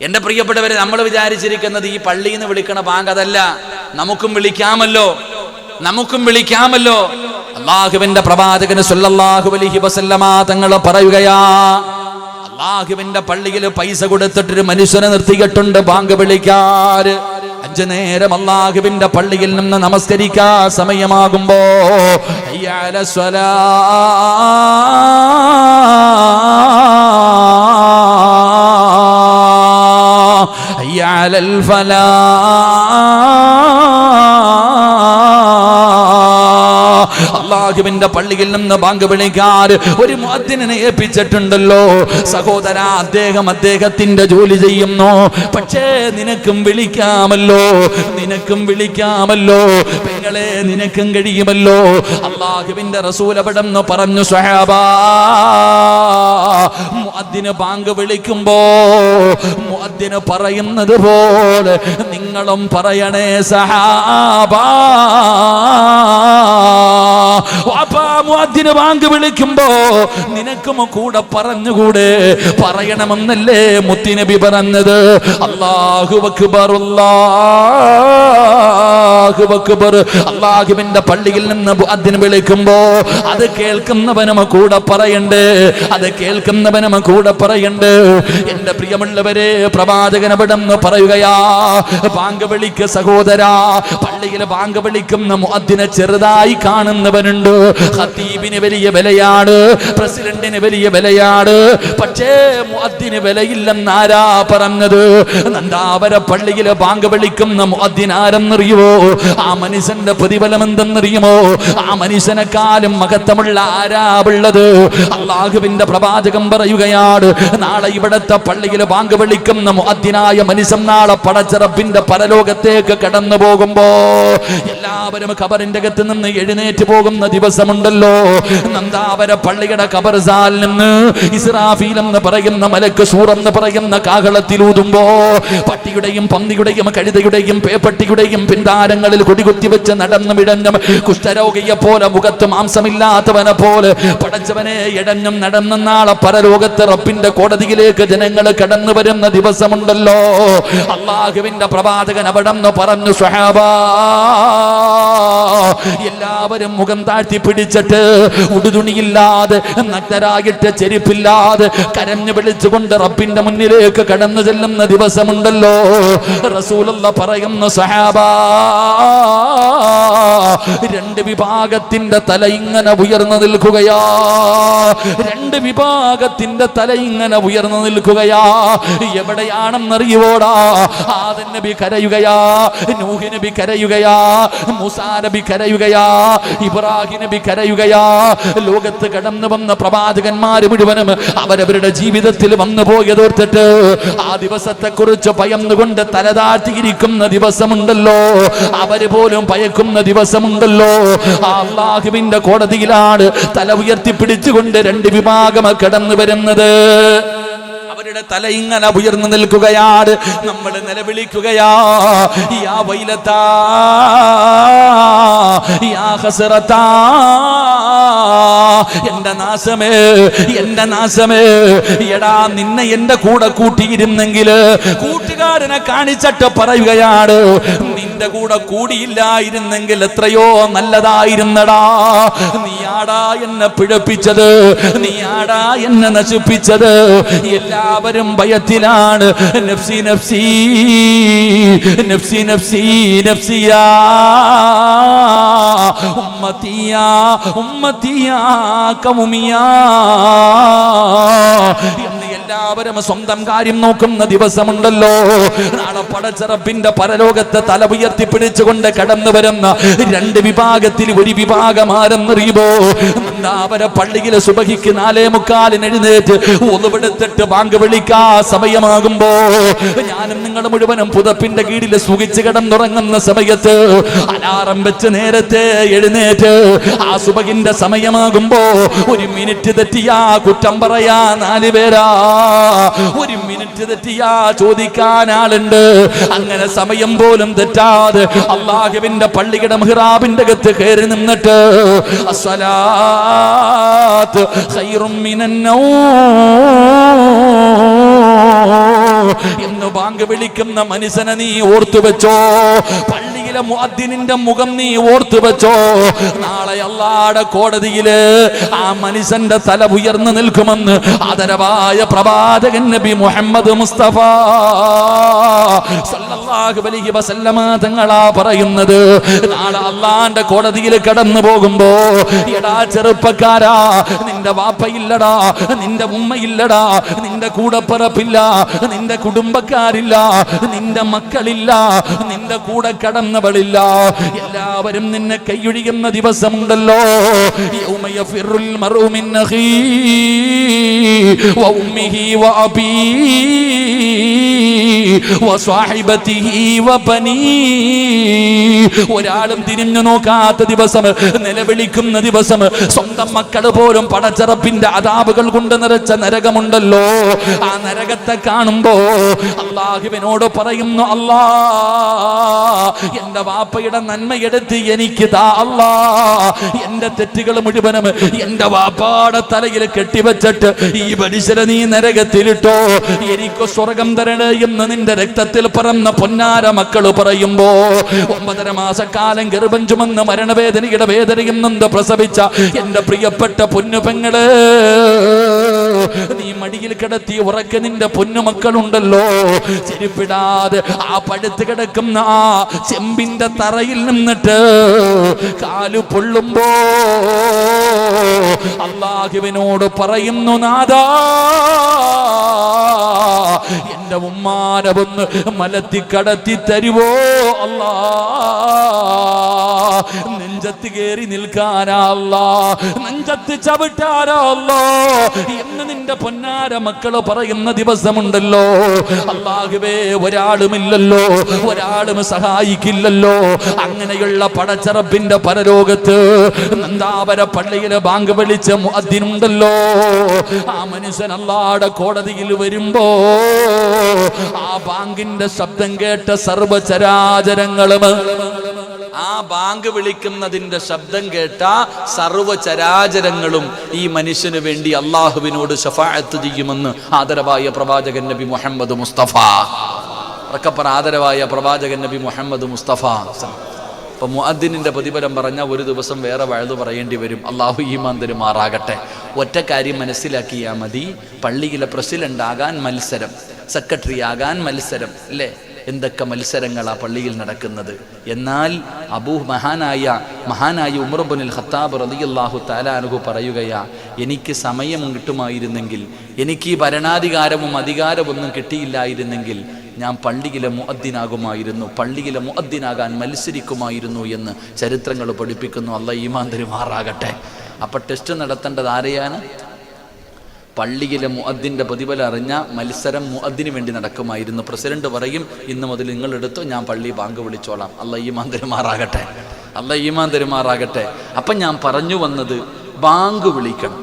എന്റെ പ്രിയപ്പെട്ടവരെ, നമ്മൾ വിചാരിച്ചിരിക്കുന്നത് ഈ പള്ളിയിൽ നിന്ന് വിളിക്കണ ബാങ്ക് അതല്ല. നമുക്കും വിളിക്കാമല്ലോ. അല്ലാഹുവിന്റെ പ്രവാചകൻ സല്ലല്ലാഹു അലൈഹി വസല്ലമ തങ്ങൾ പറയുകയാ, അല്ലാഹുവിന്റെ പള്ളിയിൽ പൈസ കൊടുത്തിട്ടൊരു മനുഷ്യനെ നിർത്തിയിട്ടുണ്ട് ബാങ്ക് വിളിക്കാൻ. 5 നേരം അല്ലാഹുവിന്റെ പള്ളിയിൽ നിന്ന് നമസ്കരിക്കാൻ സമയമാകുമ്പോ ഹയ്യ അലസ് സ്വലാ, ഹയ്യ അലൽ ഫലാഹ്, അല്ലാഹുവിന്റെ പള്ളിയിൽ നിന്ന് ബാങ്ക് വിളിക്കാൻ ഒരു മുഅദ്ദിനെ ഏൽപ്പിച്ചിട്ടുണ്ടല്ലോ. സഹോദരാ, അദ്ദേഹത്തിന്റെ ജോലി ചെയ്യുന്നു. പക്ഷേ നിനക്കും വിളിക്കാമല്ലോ, പെങ്ങളെ, നിനക്കും കഴിയുമല്ലോ. അല്ലാഹുവിന്റെ റസൂൽ അവിടെന്ന് പറഞ്ഞു, സ്വഹാബാ, മുഅദ്ദിന് ബാങ്ക് വിളിക്കുമ്പോ മുഅദ്ദിന് പറയുന്നത് പോലെ നിങ്ങളും പറയണേ സഹാബാ. മുഅദ്ദിന് ബാങ്ക് വിളിക്കുമ്പോ നിനക്കും കൂടെ പറഞ്ഞുകൂടെ? പറയണമെന്നല്ലേ മുത്തുനബി പറഞ്ഞത്? അല്ലാഹു അക്ബർ, അല്ലാഹു അക്ബർ. അല്ലാഹുവിന്റെ പള്ളിയിൽ നിന്ന് മുഅദ്ദിന് വിളിക്കുമ്പോ അത് കേൾക്കുന്നവനും കൂടെ പറയണ്ടേ. എന്റെ പ്രിയമുള്ളവരെ, പ്രവാചകൻ അവിടെന്ന് പറയുകയാ, ബാങ്ക് വിളിക്ക് സഹോദരാ. പള്ളിയിൽ ബാങ്ക് വിളിക്കുന്ന മുഅദ്ദിനെ ചെറുതായി കാണുന്നവനുണ്ട്. ഖതീബിന് വലിയ വിലയാണ്, പ്രസിഡന്റിന് വലിയ വിലയാണ്. പക്ഷേ മുഅദ്ദിന് വിലയില്ലെന്നാരാ പറഞ്ഞത്? നന്ദാവര പള്ളിയിൽ ബാങ്ക് വിളിക്കുന്ന മുഅദ്ദിൻ ആരെന്നറിയുമോ? ആ മനുഷ്യന്റെ പ്രതിഫലം എന്തെന്നറിയുമോ? ആ മനുഷ്യനെക്കാളും മഹത്വമുള്ള ആരാ ഉള്ളത്? അല്ലാഹുവിന്റെ പ്രവാചകൻ പറയുകയാണ്, നാളെ ഇവിടത്തെ പള്ളിയിൽ ബാങ്ക് വിളിക്കുന്ന മുഅദ്ദിനായ മനുഷ്യൻ നാളെ പടച്ച റബ്ബിന്റെ പരലോകത്തേക്ക് കടന്നു പോകുമ്പോ എല്ലാവരും ഖബറിന്റെ അകത്ത് നിന്ന് എഴുന്നേറ്റ് പോകുന്ന ദിവസമുണ്ടല്ലോ. നന്ദാവര പള്ളിയുടെ ഖബർസാൽ നിന്ന് ഇസ്രാഫീൽ എന്ന് പറയുന്ന മലക്ക് സൂർ എന്ന് പറയുന്ന കാഹളത്തിലൂതുമ്പോ പട്ടിയുടെയും പന്നിയുടെയും കഴുതയുടെയും പേപ്പട്ടിയുടെയും പിന്താരങ്ങളിൽ കൊടികുത്തി വെച്ച് നടന്നു വിടഞ്ഞും കുഷ്ഠരോഗിയെ പോലെ മുഖത്ത് മാംസമില്ലാത്തവനെ പോലെ പടച്ചവനെ ഇടഞ്ഞും നടന്ന നാളെ പരലോകത്ത് റബ്ബിന്റെ കോടതിയിലേക്ക് ജനങ്ങൾ കടന്നു വരുന്ന ദിവസമുണ്ടല്ലോ. അല്ലാഹുവിന്റെ പ്രവാചകൻ അവിടെന്ന് പറഞ്ഞു, സ്വഹാബാ, എല്ലാവരും മുഖം താഴ്ത്തി പിടിച്ചിട്ട് ഉടുതുണിയില്ലാതെ നഗ്നരായിട്ട് ചെരുപ്പില്ലാതെ കരഞ്ഞു വിളിച്ചുകൊണ്ട് റബ്ബിന്റെ മുന്നിലേക്ക് കടന്നു ചെല്ലുന്ന ദിവസമുണ്ടല്ലോ. റസൂലുള്ളാഹി പറയുന്നു, സ്വഹാബാ, 2 വിഭാഗത്തിന്റെ തല ഇങ്ങനെ ഉയർന്നു നിൽക്കുകയാ. 2 വിഭാഗത്തിന്റെ തല ഇങ്ങനെ ഉയർന്നു നിൽക്കുകയാ. എവിടെയാണെന്നറിയുവോടാ? ആദം നബി കരയുകയാ, നൂഹ് നബി കരയുകയാ, മൂസാ നബി കരയുകയാ, ഇബ്രാഹിം നബി കരയുകയാ. ലോകത്ത് കടന്നു വന്ന പ്രവാചകന്മാർ മുഴുവനും അവരവരുടെ ജീവിതത്തിൽ വന്നു പോയതോർത്തിട്ട് ആ ദിവസത്തെ കുറിച്ച് ഭയന്നുകൊണ്ട് തലതാഴ്ത്തിയിരിക്കുന്ന ദിവസമുണ്ടല്ലോ. അവര് പോലും ഭയക്കുന്ന ദിവസമുണ്ടല്ലോ. അല്ലാഹുവിന്റെ കോടതിയിലാണ് തല ഉയർത്തിപ്പിടിച്ചുകൊണ്ട് 2 വിഭാഗം കടന്നു വരുന്നത്. അവരുടെ തല ഇങ്ങനെ ഉയർന്നു നിൽക്കുകയാണ്. നമ്മൾ നിലവിളിക്കുകയാ, യാ വൈലതാ, യാ ഹസ്റതാ, എന്റെ നാശമേ. എടാ, നിന്നെ എന്റെ കൂടെ കൂട്ടിയിരുന്നെങ്കിൽ, കൂട്ടുകാരനെ കാണിച്ചിട്ട് പറയുകയാണ്, നിന്റെ കൂടെ കൂടിയില്ലായിരുന്നെങ്കിൽ എത്രയോ നല്ലതായിരുന്നടാ. നീയാടാ എന്നെ പിഴപ്പിച്ചത്, നീയാടാ എന്നെ നശിപ്പിച്ചത്. എല്ലാവരും ഭയത്തിലാണ്. നഫ്സി നഫ്സി നഫ്സി നഫ്സി നഫ്സിയാ, ഉമ്മത്തിയാ ഉമ്മത്തിയാ കൗമിയാ എന്ന് എല്ലാവരും സ്വന്തം കാര്യം നോക്കുന്ന ദിവസമുണ്ടല്ലോ. നാളെ പടച്ച റബ്ബിന്റെ പരലോകത്തെ തല ഉയർത്തിപ്പിടിച്ചുകൊണ്ട് കടന്നു വരുന്ന 2 വിഭാഗത്തിൽ ഒരു വിഭാഗം ആരെന്നറിയുമോ? അവരെ പള്ളിയിൽ സുബഹിക്ക് 4:45 എഴുന്നേറ്റ് ഒന്നുപെടുത്തിട്ട് ബാങ്ക് വിളിക്കാ സമയമാകുമ്പോ ഞാനും നിങ്ങൾ മുഴുവനും പുതപ്പിന്റെ കീഴിൽ സുഖിച്ച് കിടന്നുറങ്ങുന്ന സമയത്ത് അലാറം വെച്ച് നേരത്തെ എഴുന്നേറ്റ് ആ സുബഹിന്റെ സമയമാകുമ്പോ 1 മിനിറ്റ് തെറ്റിയാ കുറ്റം പറയാ 4 പേരാ, 1 മിനിറ്റ് തെറ്റിയാ ചോദിക്കാൻ ആളുണ്ട്. അങ്ങനെ സമയം പോലും തെറ്റാതെ അല്ലാഹുവിന്റെ പള്ളിയുടെ മിഹ്റാബിന്റെ അകത്ത് കയറി നിന്നിട്ട് അസ്സലാത്ത് ഖൈറും മിനൻ നൗം, എന്ന് ബാങ്ക് വിളിക്കുന്ന മനുഷ്യനെ നീ ഓർത്തു വെച്ചോ. പള്ളിയിലെ മുഅദ്ദിനിന്റെ മുഖം നീ ഓർത്തു വെച്ചോ. നാളെ അല്ലാഹുവിന്റെ കോടതിയില് ആ മനുഷ്യന്റെ തല ഉയർന്നു നിൽക്കുമെന്ന് ആദരവായ പ്രവാചകൻ നബി മുഹമ്മദ് മുസ്തഫ സല്ലല്ലാഹു അലൈഹി വസല്ലമ തങ്ങളാ പറയുന്നത്. നാളെ അല്ലാഹുവിന്റെ കോടതിയിൽ കടന്നു പോകുമ്പോ, എടാ ചെറുപ്പക്കാരാ, നിന്റെ വാപ്പയില്ലടാ, നിന്റെ ഉമ്മയില്ലടാ, നിന്റെ കൂടപ്പിറപ്പില്ല, നിന്റെ കുടുംബക്കാരില്ല, നിന്റെ മക്കളില്ല, നിന്റെ കൂടെ കടന്നവളില്ല, എല്ലാവരും നിന്നെ കൈയൊഴിയുന്ന ദിവസമുണ്ടല്ലോ. യൗമ യഫിറുൽ മർഉ മിൻ അഖീഹി വ ഉമ്മിഹി വ അബീഹി വ സ്വഹിബതിഹി വ ബനീഹി. ഒരാളും തിരിഞ്ഞു നോക്കാത്ത ദിവസം, നിലവിളിക്കുന്ന ദിവസം, സ്വന്തം മക്കൾ പോലും പടച്ചറപ്പിന്റെ അദാബുകൾ കൊണ്ട് നിറച്ച നരകമുണ്ടല്ലോ. ആ നരകത്തെ കാണുമ്പോ അല്ലാഹുവിനോട് പറയുന്നു, അല്ലാ, എന്റെ വാപ്പയുടെ നന്മയെടുത്ത് എനിക്ക് താ അല്ലാ. എന്റെ തെറ്റുകൾ മുഴുവനും എന്റെ വാപ്പാടെ തലയിൽ കെട്ടിവെച്ചിട്ട് ഈ മനുഷ്യരെ നീ നരകത്തിലിട്ടോ, എനിക്ക് സ്വർഗം തരണേ എന്ന് നിന്റെ രക്തത്തിൽ പറന്ന പൊന്നാര മക്കള് പറയുമ്പോ, 9.5 മാസക്കാലം ഗർഭം ചുമന്ന് മരണവേദനയുടെ വേദനയും നൊന്ത് പ്രസവിച്ച എന്റെ പ്രിയപ്പെട്ട പൊന്നുപെങ്ങള്, നീ മടിയിൽ കിടത്തി ഉറക്ക നിന്റെ പൊന്നുമക്കളുണ്ടല്ലോ, ചെരുപ്പിടാതെ ആ പടുത്ത് കിടക്കുന്ന ആ ചെമ്പിന്റെ തറയിൽ നിന്നിട്ട് കാലു പൊള്ളുമ്പോ അല്ലാഹുവിനോട് പറയുന്നു, നാദാ, എന്റെ ഉമ്മാനെ ഒന്ന് മലത്തി കടത്തി തരുവോ അല്ലാ. നെഞ്ചത്ത് കയറി നിൽക്കാനാ അല്ലാ, നെഞ്ചത്ത് ചവിട്ടാനാ അല്ലാ എന്ന് നിന്റെ പൊന്നാര മക്കള് പറയുന്ന ദിവസമുണ്ടല്ലോ. അല്ലാഹുവേ, ഒരാളുമില്ലല്ലോ, ഒരാളും സഹായിക്കില്ലല്ലോ. അങ്ങനെയുള്ള പടച്ചറപ്പിന്റെ പരലോകത്ത് നന്ദാവര പള്ളിയിലെ ബാങ്ക് വിളിച്ച മുഅദ്ദിനുണ്ടല്ലോ, ആ മനുഷ്യൻ അല്ലാഹുവിന്റെ കോടതിയിൽ വരുമ്പോ ആ ബാങ്കിന്റെ ശബ്ദം കേട്ട സർവ്വചരാചരങ്ങളും, ആ ബാങ്ക് വിളിക്കുന്നതിന്റെ ശബ്ദം കേട്ട സർവ്വചരാചരങ്ങളും ഈ മനുഷ്യന് വേണ്ടി അള്ളാഹുവിനോട് ശഫാഅത്ത് ചെയ്യുമെന്ന് ആദരവായ പ്രവാചകൻ നബി മുഹമ്മദ് മുസ്തഫ. ഉറക്കപ്പറ, ആദരവായ പ്രവാചകൻ നബി മുഹമ്മദ് മുസ്തഫ. അപ്പൊ മുഅദ്ദിനിന്റെ പ്രതിഫലം പറഞ്ഞ ഒരു ദിവസം വേറെ വഴുതു പറയേണ്ടി വരും. അള്ളാഹു ഈമാൻ തരുമാറാകട്ടെ. ഒറ്റ കാര്യം മനസ്സിലാക്കിയാൽ മതി, പള്ളിയിലെ പ്രസിഡന്റ് ആകാൻ മത്സരം, സെക്രട്ടറി ആകാൻ മത്സരം, അല്ലേ? എന്തൊക്കെ മത്സരങ്ങളാ പള്ളിയിൽ നടക്കുന്നത്. എന്നാൽ മഹാനായ ഉമർ ഇബ്നുൽ ഖത്താബ് റളിയല്ലാഹു തആല അൻഹു പറയുകയാ, എനിക്ക് സമയം കിട്ടുമായിരുന്നെങ്കിൽ, എനിക്ക് ഈ ഭരണാധികാരവും അധികാരമൊന്നും കിട്ടിയില്ലായിരുന്നെങ്കിൽ ഞാൻ പള്ളിയിലെ മുഅദ്ദിനാകുമായിരുന്നു, പള്ളിയിലെ മുഅദ്ദിനാകാൻ മത്സരിക്കുമായിരുന്നു എന്ന് ചരിത്രങ്ങൾ പഠിപ്പിക്കുന്നു. അല്ലാഹു ഈമാൻ തരുമാറാകട്ടെ. അപ്പം ടെസ്റ്റ് നടത്തേണ്ടത് ആരെയാണ്? പള്ളിയിലെ മുഅദ്ദിൻ്റെ പ്രതിഫലം അറിഞ്ഞ മത്സരം മുഅദ്ദിന് വേണ്ടി നടക്കുമായിരുന്നു. പ്രസിഡന്റ് പറയും, ഇന്ന് മുതൽ നിങ്ങളെടുത്തോ, ഞാൻ പള്ളി ബാങ്ക് വിളിച്ചോളാം. അല്ലാഹു ഈമാൻ തരുമാറാകട്ടെ, അല്ലാഹു ഈമാൻ തരുമാറാകട്ടെ. അപ്പം ഞാൻ പറഞ്ഞു വന്നത്, ബാങ്ക് വിളിക്കണം.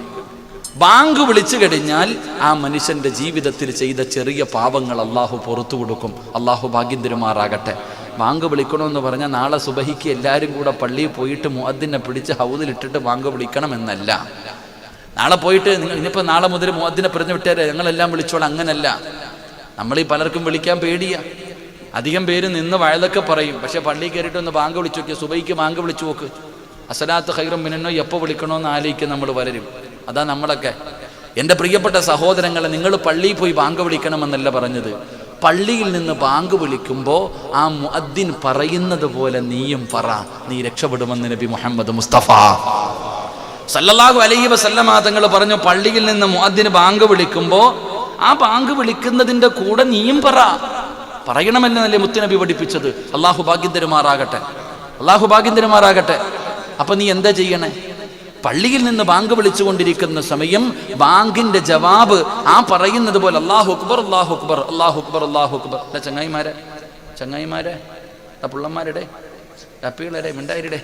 ബാങ്ക് വിളിച്ചു കഴിഞ്ഞാൽ ആ മനുഷ്യന്റെ ജീവിതത്തിൽ ചെയ്ത ചെറിയ പാപങ്ങൾ അള്ളാഹു പുറത്തു കൊടുക്കും. അള്ളാഹു ഭാഗ്യം തരുമാറാകട്ടെ. ബാങ്ക് വിളിക്കണമെന്ന് പറഞ്ഞാൽ നാളെ സുബഹിക്ക് എല്ലാവരും കൂടെ പള്ളിയിൽ പോയിട്ട് മുഅദ്ദിനെ പിടിച്ച് ഹൗദിലിട്ടിട്ട് ബാങ്ക് വിളിക്കണം എന്നല്ല. നാളെ പോയിട്ട് ഇനിയിപ്പോൾ നാളെ മുതൽ മുഅദ്ദിനെ പറഞ്ഞു വിട്ടേരെ ഞങ്ങളെല്ലാം വിളിച്ചോളാം, അങ്ങനല്ല. നമ്മളീ പലർക്കും വിളിക്കാൻ പേടിയാ. അധികം പേര് നിന്ന് വയലൊക്കെ പറയും, പക്ഷെ പള്ളിയിൽ കയറിയിട്ട് ഒന്ന് ബാങ്ക് വിളിച്ചു നോക്കിയാൽ, സുബഹിക്ക് ബാങ്ക് വിളിച്ചു നോക്ക്, അസലാത്ത് ഖൈറും മിനന്നോ എപ്പോൾ വിളിക്കണമെന്ന് ആലോചിക്കും നമ്മൾ പലരും. അതാ നമ്മളൊക്കെ. എൻ്റെ പ്രിയപ്പെട്ട സഹോദരങ്ങളെ, നിങ്ങൾ പള്ളിയിൽ പോയി ബാങ്ക് വിളിക്കണമെന്നല്ല പറഞ്ഞത്. പള്ളിയിൽ നിന്ന് ബാങ്ക് വിളിക്കുമ്പോൾ ആ മുഅദ്ദിൻ പറയുന്നത് പോലെ നീയും പറ, നീ രക്ഷപ്പെടുമെന്ന് നബി മുഹമ്മദ് മുസ്തഫ സല്ലല്ലാഹു അലൈഹി വസല്ലമ തങ്ങൾ പറഞ്ഞു. പള്ളിയിൽ നിന്ന് മുഅദ്ദിൻ ബാങ്ക് വിളിക്കുമ്പോൾ ആ ബാങ്ക് വിളിക്കുന്നതിൻ്റെ കൂടെ നീയും പറയണമെന്നല്ലേ മുത്തുനബി പഠിപ്പിച്ചത്. അള്ളാഹു ഭാഗ്യം തരുമാറാകട്ടെ, അള്ളാഹു ഭാഗ്യം തരുമാറാകട്ടെ. അപ്പൊ നീ എന്താ ചെയ്യണേ? പള്ളിയിൽ നിന്ന് ബാങ്ക് വിളിച്ചുകൊണ്ടിരിക്കുന്ന സമയം ബാങ്കിന്റെ ജവാബ് ആ പറയുന്നത് പോലെ അല്ലാഹു അക്ബർ, അല്ലാഹു അക്ബർ, അല്ലാഹു അക്ബർ, അല്ലാഹു അക്ബർ. ചങ്ങായിമാരെ പുള്ളന്മാരുടെ കപ്പികളുടെ മിണ്ടായിരുടെ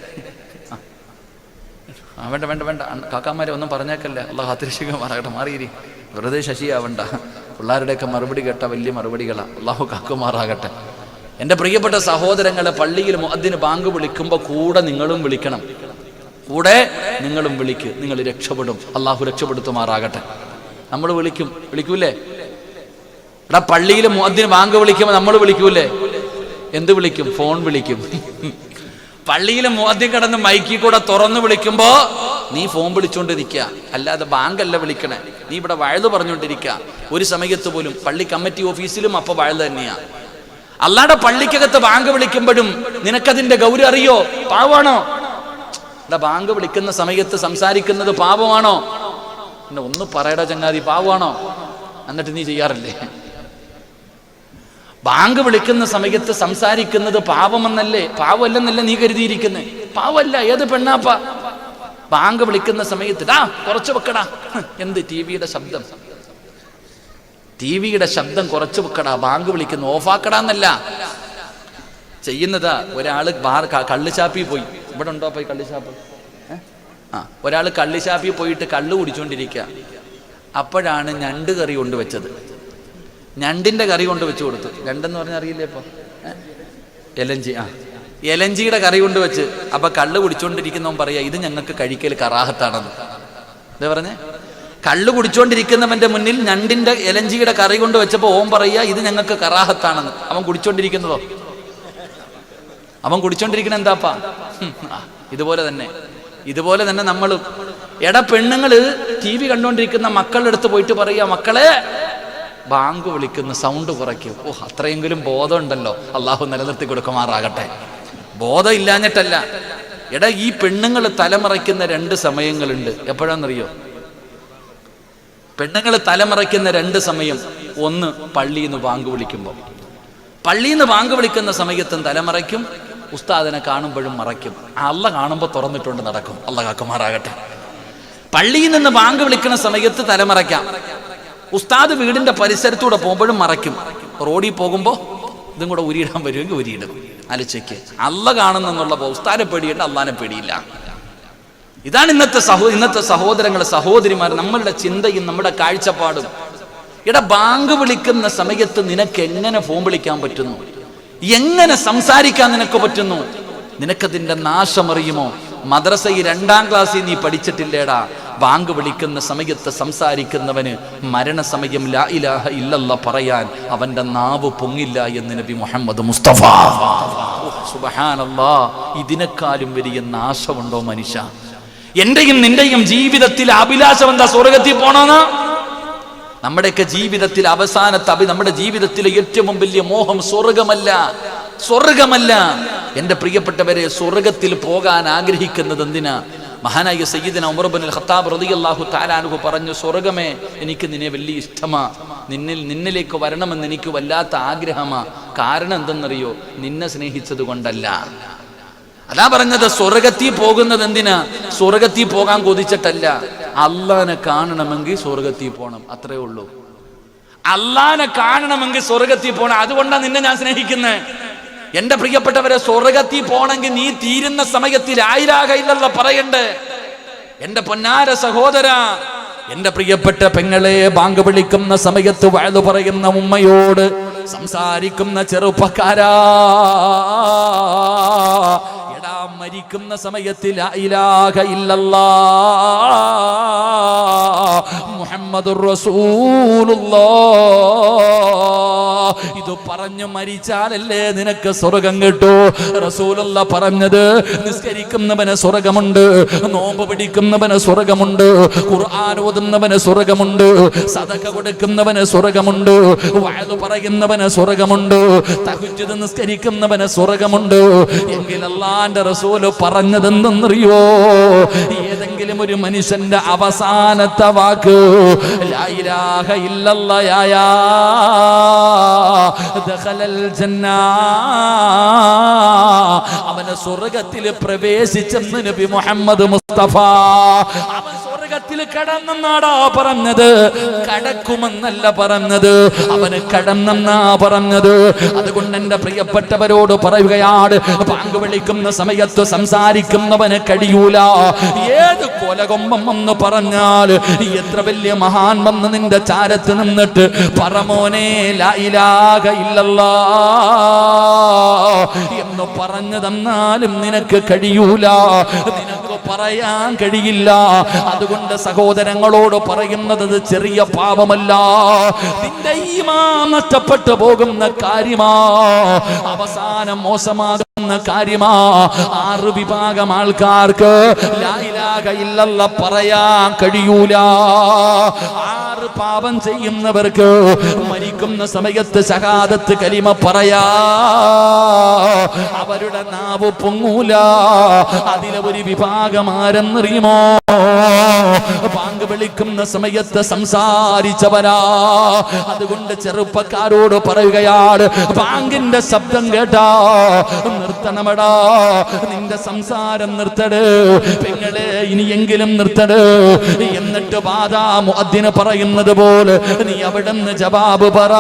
വേണ്ട വേണ്ട വേണ്ട കാക്കാമാരെ ഒന്നും പറഞ്ഞേക്കല്ലേ, അള്ളാഹു അത്തിരിശികമാറാകട്ടെ. മാറിയിരി, വെറുതെ ശശിയാവണ്ട. പിള്ളേരുടെയൊക്കെ മറുപടി കേട്ട വലിയ മറുപടികളാ. അള്ളാഹു കാക്കുമാറാകട്ടെ. എൻ്റെ പ്രിയപ്പെട്ട സഹോദരങ്ങളെ, പള്ളിയിൽ മുഅദ്ദിന് ബാങ്ക് വിളിക്കുമ്പോൾ കൂടെ നിങ്ങളും വിളിക്കണം, കൂടെ നിങ്ങളും വിളിക്ക്, നിങ്ങൾ രക്ഷപ്പെടും. അള്ളാഹു രക്ഷപ്പെടുത്തുമാറാകട്ടെ. നമ്മൾ വിളിക്കൂലേ? എടാ പള്ളിയിൽ മുഅദ്ദിൻ ബാങ്ക് വിളിക്കുമ്പോൾ നമ്മൾ വിളിക്കൂലേ? എന്ത് വിളിക്കും? ഫോൺ വിളിക്കും. പള്ളിയിലെ മുഅദ്ദിൻ കിടന്ന് മൈക്കിൽ കൂടെ തുറന്നു വിളിക്കുമ്പോ നീ ഫോൺ വിളിച്ചോണ്ടിരിക്കുക, അല്ലാതെ ബാങ്കല്ല വിളിക്കണേ. നീ ഇവിടെ വഴുത് പറഞ്ഞുകൊണ്ടിരിക്കുക. ഒരു സമയത്ത് പോലും പള്ളി കമ്മിറ്റി ഓഫീസിലും അപ്പൊ വഴുത് തന്നെയാ. അല്ലാതെ പള്ളിക്കകത്ത് ബാങ്ക് വിളിക്കുമ്പോഴും നിനക്കതിന്റെ ഗൗരവം അറിയോ? പാവമാണോ? എടാ ബാങ്ക് വിളിക്കുന്ന സമയത്ത് സംസാരിക്കുന്നത് പാപമാണോ? എന്നെ ഒന്ന് പറയടാ ചങ്ങാതി, പാവമാണോ? എന്നിട്ട് നീ ചെയ്യാറില്ലേ? ബാങ്ക് വിളിക്കുന്ന സമയത്ത് സംസാരിക്കുന്നത് പാപമെന്നല്ലേ? പാവമല്ലെന്നല്ലേ നീ കരുതിയിരിക്കുന്നത്? പാവമല്ല. ഏത് പെണ്ണാപ്പ ബാങ്ക് വിളിക്കുന്ന സമയത്ത് കുറച്ച് വെക്കടാ, എന്ത് ടിവിയുടെ ശബ്ദം, ടിവിയുടെ ശബ്ദം കുറച്ച് വെക്കടാ, ബാങ്ക് വിളിക്കുന്നു ഓഫാക്കടാന്നല്ല ചെയ്യുന്നതാ. ഒരാള് കള്ളുചാപ്പി പോയി, ഇവിടെ ഉണ്ടോ പോയി കള്ളുചാപ്പ്? ഒരാള് കള്ളുചാപ്പി പോയിട്ട് കള്ളു കുടിച്ചോണ്ടിരിക്കുക. അപ്പോഴാണ് ഞണ്ട് കറി കൊണ്ടുവച്ചത്. ഞണ്ടിന്റെ കറി കൊണ്ട് വെച്ച് കൊടുത്തു. ഞണ്ടെന്ന് പറഞ്ഞാൽ അറിയില്ലേ ഇപ്പൊ? എലഞ്ചി. എലഞ്ചിയുടെ കറി കൊണ്ട് വെച്ച്. അപ്പൊ കള്ള് കുടിച്ചോണ്ടിരിക്കുന്നവൻ പറയാ ഇത് ഞങ്ങൾക്ക് കഴിക്കൽ കറാഹത്താണെന്ന്. എന്താ പറഞ്ഞേ? കള്ള് കുടിച്ചോണ്ടിരിക്കുന്നവന്റെ മുന്നിൽ ഞണ്ടിന്റെ എലഞ്ചിയുടെ കറി കൊണ്ട് വെച്ചപ്പോ ഓൻ പറയാ ഇത് ഞങ്ങൾക്ക് കറാഹത്താണെന്ന്. അവൻ കുടിച്ചോണ്ടിരിക്കുന്നതോ? അവൻ കുടിച്ചോണ്ടിരിക്കണ എന്താപ്പാ? ഇതുപോലെ തന്നെ നമ്മൾ പെണ്ണുങ്ങള് ടി വി കണ്ടോണ്ടിരിക്കുന്ന മക്കളുടെ അടുത്ത് പോയിട്ട് പറയാ മക്കളെ ബാങ്ക് വിളിക്കുന്ന സൗണ്ട് കുറയ്ക്കും. അത്രയെങ്കിലും ബോധം ഉണ്ടല്ലോ, അള്ളാഹു നിലനിർത്തി കൊടുക്കുമാറാകട്ടെ. ബോധം ഇല്ലാഞ്ഞിട്ടല്ല. ഈ പെണ്ണുങ്ങൾ തലമറയ്ക്കുന്ന 2 സമയങ്ങളുണ്ട്. എപ്പോഴാണെന്നറിയോ? പെണ്ണുങ്ങൾ തലമറയ്ക്കുന്ന 2 സമയം. ഒന്ന്, പള്ളിയിൽ നിന്ന് ബാങ്ക് വിളിക്കുമ്പോൾ. പള്ളിയിൽ നിന്ന് ബാങ്ക് വിളിക്കുന്ന സമയത്തും തലമറയ്ക്കും, ഉസ്താദിനെ കാണുമ്പോഴും മറയ്ക്കും. അള്ള കാണുമ്പോൾ തുറന്നിട്ടുണ്ട് നടക്കും. അള്ള കാക്കുമാറാകട്ടെ. പള്ളിയിൽ നിന്ന് ബാങ്ക് വിളിക്കുന്ന സമയത്ത് തലമറയ്ക്കാം. ഉസ്താദ് വീടിന്റെ പരിസരത്തൂടെ പോകുമ്പോഴും മറയ്ക്കും. റോഡിൽ പോകുമ്പോൾ ഇതും കൂടെ ഉരിയിടാൻ വരുമെങ്കിൽ ഉരിയിടും. ആലോചിക്ക്. അള്ള കാണുന്നുള്ള ഉസ്താദിനെ പേടിയുണ്ട്, അള്ളാനെ പേടിയില്ല. ഇതാണ് ഇന്നത്തെ സഹോദരങ്ങളെ സഹോദരിമാർ നമ്മളുടെ ചിന്തയും നമ്മുടെ കാഴ്ചപ്പാടും. ബാങ്ക് വിളിക്കുന്ന സമയത്ത് നിനക്ക് എങ്ങനെ ഫോൺ വിളിക്കാൻ പറ്റുന്നു? എങ്ങനെ സംസാരിക്കാൻ നിനക്ക് പറ്റുന്നു? നിനക്കതിന്റെ നാശമറിയുമോ? മദ്രസയിൽ 2ാം ക്ലാസ്സിൽ നീ പഠിച്ചിട്ടില്ലേടാ? ബാങ്ക് വിളിക്കുന്ന സമയത്ത് സംസാരിക്കുന്നവന് മരണസമയം ലാ ഇലാഹ ഇല്ലല്ലാഹ് പറയാൻ അവന്റെ നാവ് പൊങ്ങില്ല എന്ന് നബി മുഹമ്മദ് മുസ്തഫ. സുബ്ഹാനല്ലാഹ്. ഇതിനേക്കാളും വലിയ നാശമുണ്ടോ മനുഷ്യ? എന്റെയും നിന്റെയും ജീവിതത്തിൽ അഭിലാഷം എന്താ? സ്വർഗത്തിൽ പോണെന്ന്. നമ്മുടെയൊക്കെ ജീവിതത്തിൽ അവസാനത്തെ നമ്മുടെ ജീവിതത്തിലെ ഏറ്റവും വലിയ മോഹം സ്വർഗമല്ല. എന്റെ പ്രിയപ്പെട്ടവരെ, സ്വർഗത്തിൽ പോകാൻ ആഗ്രഹിക്കുന്നത് എന്തിനാ? മഹാനായ സയ്യിദന ഉമർ ഇബ്നുൽ ഖത്താബ് റളിയല്ലാഹു തആല അൻഹു പറഞ്ഞു, സ്വർഗമേ എനിക്ക് നിന്നെ വലിയ ഇഷ്ടമാ, നിന്നിലേക്ക് വരണമെന്ന് എനിക്ക് വല്ലാത്ത ആഗ്രഹമാ. കാരണം എന്തെന്നറിയോ? നിന്നെ സ്നേഹിച്ചത് കൊണ്ടല്ല. അതാ പറഞ്ഞത്, സ്വർഗത്തിൽ പോകുന്നത് എന്തിനാ? സ്വർഗത്തിൽ പോകാൻ കൊതിച്ചിട്ടല്ല. അള്ളാനെ കാണണമെങ്കിൽ സ്വർഗത്തിൽ പോകണം, അത്രേ ഉള്ളൂ. അള്ളാനെ കാണണമെങ്കിൽ സ്വർഗത്തിൽ പോകണം. അതുകൊണ്ടാണ് നിന്നെ ഞാൻ സ്നേഹിക്കുന്നത്. എന്റെ പ്രിയപ്പെട്ടവരെ, സ്വർഗത്തിൽ പോണെങ്കിൽ നീ തീരുന്ന സമയത്തിൽ ലാ ഇലാഹ ഇല്ലല്ലാഹ് പറയണ്ടേ? എന്റെ പൊന്നാര സഹോദര, എന്റെ പ്രിയപ്പെട്ട പെങ്ങളെ, ബാങ്ക് വിളിക്കുന്ന സമയത്ത് വഅദ് പറയുന്ന ഉമ്മയോട് സംസാരിക്കുന്ന ചെറുപ്പക്കാരാ, മരിക്കുന്ന സമയത്ത് ലാ ഇലാഹ ഇല്ലല്ലാഹ് മുഹമ്മദുർ റസൂലുള്ളാഹ് ഇത് പറഞ്ഞു മരിച്ചാലല്ലേ നിനക്ക് സ്വർഗം കിട്ടൂ. റസൂലുള്ളാഹ് പറഞ്ഞത്, നിസ്കരിക്കുന്നവന് സ്വർഗമുണ്ട്, നോമ്പ് പിടിക്കുന്നവന് സ്വർഗമുണ്ട്, ഖുർആൻ ഓതുന്നവന് സ്വർഗമുണ്ട്, സദഖ കൊടുക്കുന്നവന് സ്വർഗമുണ്ട്, വഅദ് പറയുന്നവന് സ്വർഗമുണ്ട്, തഹജ്ജുദ് നിസ്കരിക്കുന്നവന് സ്വർഗമുണ്ട്. എങ്കിൽ അല്ലാഹുവിന്റെ റസൂൽ പറഞ്ഞതെന്തെന്നറിയോ? ഏതെങ്കിലും ഒരു മനുഷ്യന്റെ അവസാനത്തെ വാക്ക് ലാ ഇലാഹ ഇല്ലല്ലാഹ് ദഖലൽ ജന്ന, അവനെ സ്വർഗ്ഗത്തിൽ പ്രവേശിച്ചെന്ന് നബി മുഹമ്മദ് മുസ്തഫ. അവൻ സ്വർഗ്ഗത്തിൽ കടന്നെന്നാടാ പറഞ്ഞത്, കടക്കുമെന്നല്ല പറഞ്ഞത്. അവന് കടന്നെന്നാ പറഞ്ഞത്. അതുകൊണ്ട് എന്റെ പ്രിയപ്പെട്ടവരോട് പറയുകയാണ്, ബാങ്ക് വിളിക്കുന്ന സമയത്ത് സംസാരിക്കുന്നവന് കഴിയൂല. ഏത് കൊലകൊമ്പം എന്ന് പറഞ്ഞാൽ, എത്ര വലിയ മഹാൻ വന്ന് നിന്റെ ചാരത്ത് നിന്നിട്ട് പറമോനെ ലാ ഇലാഹ ഇല്ലല്ലാഹ് എന്ന് പറഞ്ഞു തന്നാലും നിനക്ക് കഴിയൂല. നിനക്ക് പറയാൻ കഴിയില്ല. അതുകൊണ്ട് സഹോദരങ്ങളോട് പറയുന്നത് അത് ചെറിയ പാപമല്ല, നിന്റെ ഈമാൻ നഷ്ടപ്പെട്ടു പോകുന്ന കാര്യമാ, അവസാനം മോശമാകുന്ന കാര്യമാ. 6 വിഭാഗം ആൾക്കാർക്ക് ലാ ഇലാഹ ഇല്ലല്ലാഹ് പറയാൻ കഴിയൂല. 6 പാപം ചെയ്യുന്നവർക്ക് മരിക്കുന്ന സമയത്ത് ഷഹാദത്ത് കലിമ പറയാ അവരുടെ നാവ് പൊങ്ങൂല. അതിലെ ഒരു വിഭാഗം ആരെന്നറിയുമോ? ബാങ്ക് വിളിക്കുന്ന സമയത്ത് സംസാരിച്ചവരാ. അതുകൊണ്ട് ചെറുപ്പക്കാരോട് പറയുകയാണ്, ബാങ്കിന്റെ ശബ്ദം കേട്ടാ നിർത്തണമടാ, നിന്റെ സംസാരം നിർത്തട് പെങ്ങളെ, ഇനിയെങ്കിലും നിർത്തട്. എന്നിട്ട് ബാദാ മുഅദ്ദിന് പറയുന്നത് പോലെ നീ അവിടുന്ന് ജവാബ് പറ,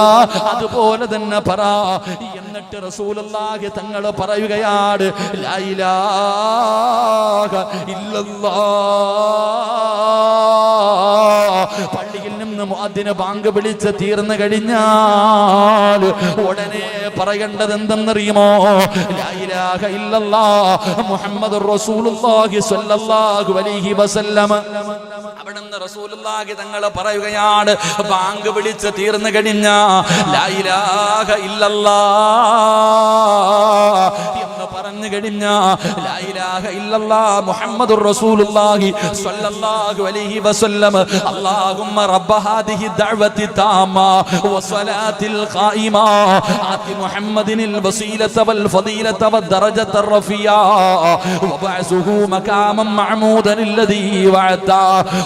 അതുപോലെ തന്നെ പറ. എന്നിട്ട് റസൂലുള്ളാഹി തങ്ങൾ പറയുകയാണ്, ലാ ഇലാഹ ഇല്ലല്ലാഹ്. പള്ളിയിൽ നിന്ന് മുഅദ്ദിന് ബാങ്ക് വിളിച്ച് തീർന്നു കഴിഞ്ഞാൽ ഉടനെ പറയേണ്ടത് എന്തെന്നറിയുമോ? ലാ ഇലാഹ ഇല്ലല്ലാഹ് മുഹമ്മദുർ റസൂലുള്ളാഹി സ്വല്ലല്ലാഹു അലൈഹി വസല്ലം. അവിടുന്ന് റസൂലുള്ളാഹി തങ്ങൾ പറയുകയാണ്, ബാങ്ക് വിളിച്ച് തീർന്നു കഴിഞ്ഞാ ലാ ഇലാഹ ഇല്ലല്ലാഹ് എന്ന് പറഞ്ഞു കഴിഞ്ഞാ ലാ ഇലാഹ ഇല്ലല്ലാഹ് മുഹമ്മദുർ റസൂലുള്ളാഹി സ്വല്ലല്ലാഹു അലൈഹി വസല്ലം. അല്ലാഹുമ്മ റബ്ബ ഹാദിഹി ദഅവതി താമ വസ്സലാത്തിൽ ഖായിമ ആതി മുഹമ്മദിനിൽ വസീലത വൽ ഫദീലത വദ്ദറജത റഫിയ വബഅസുഹു മഖാമൻ മഅമൂദൻ الذي വഅത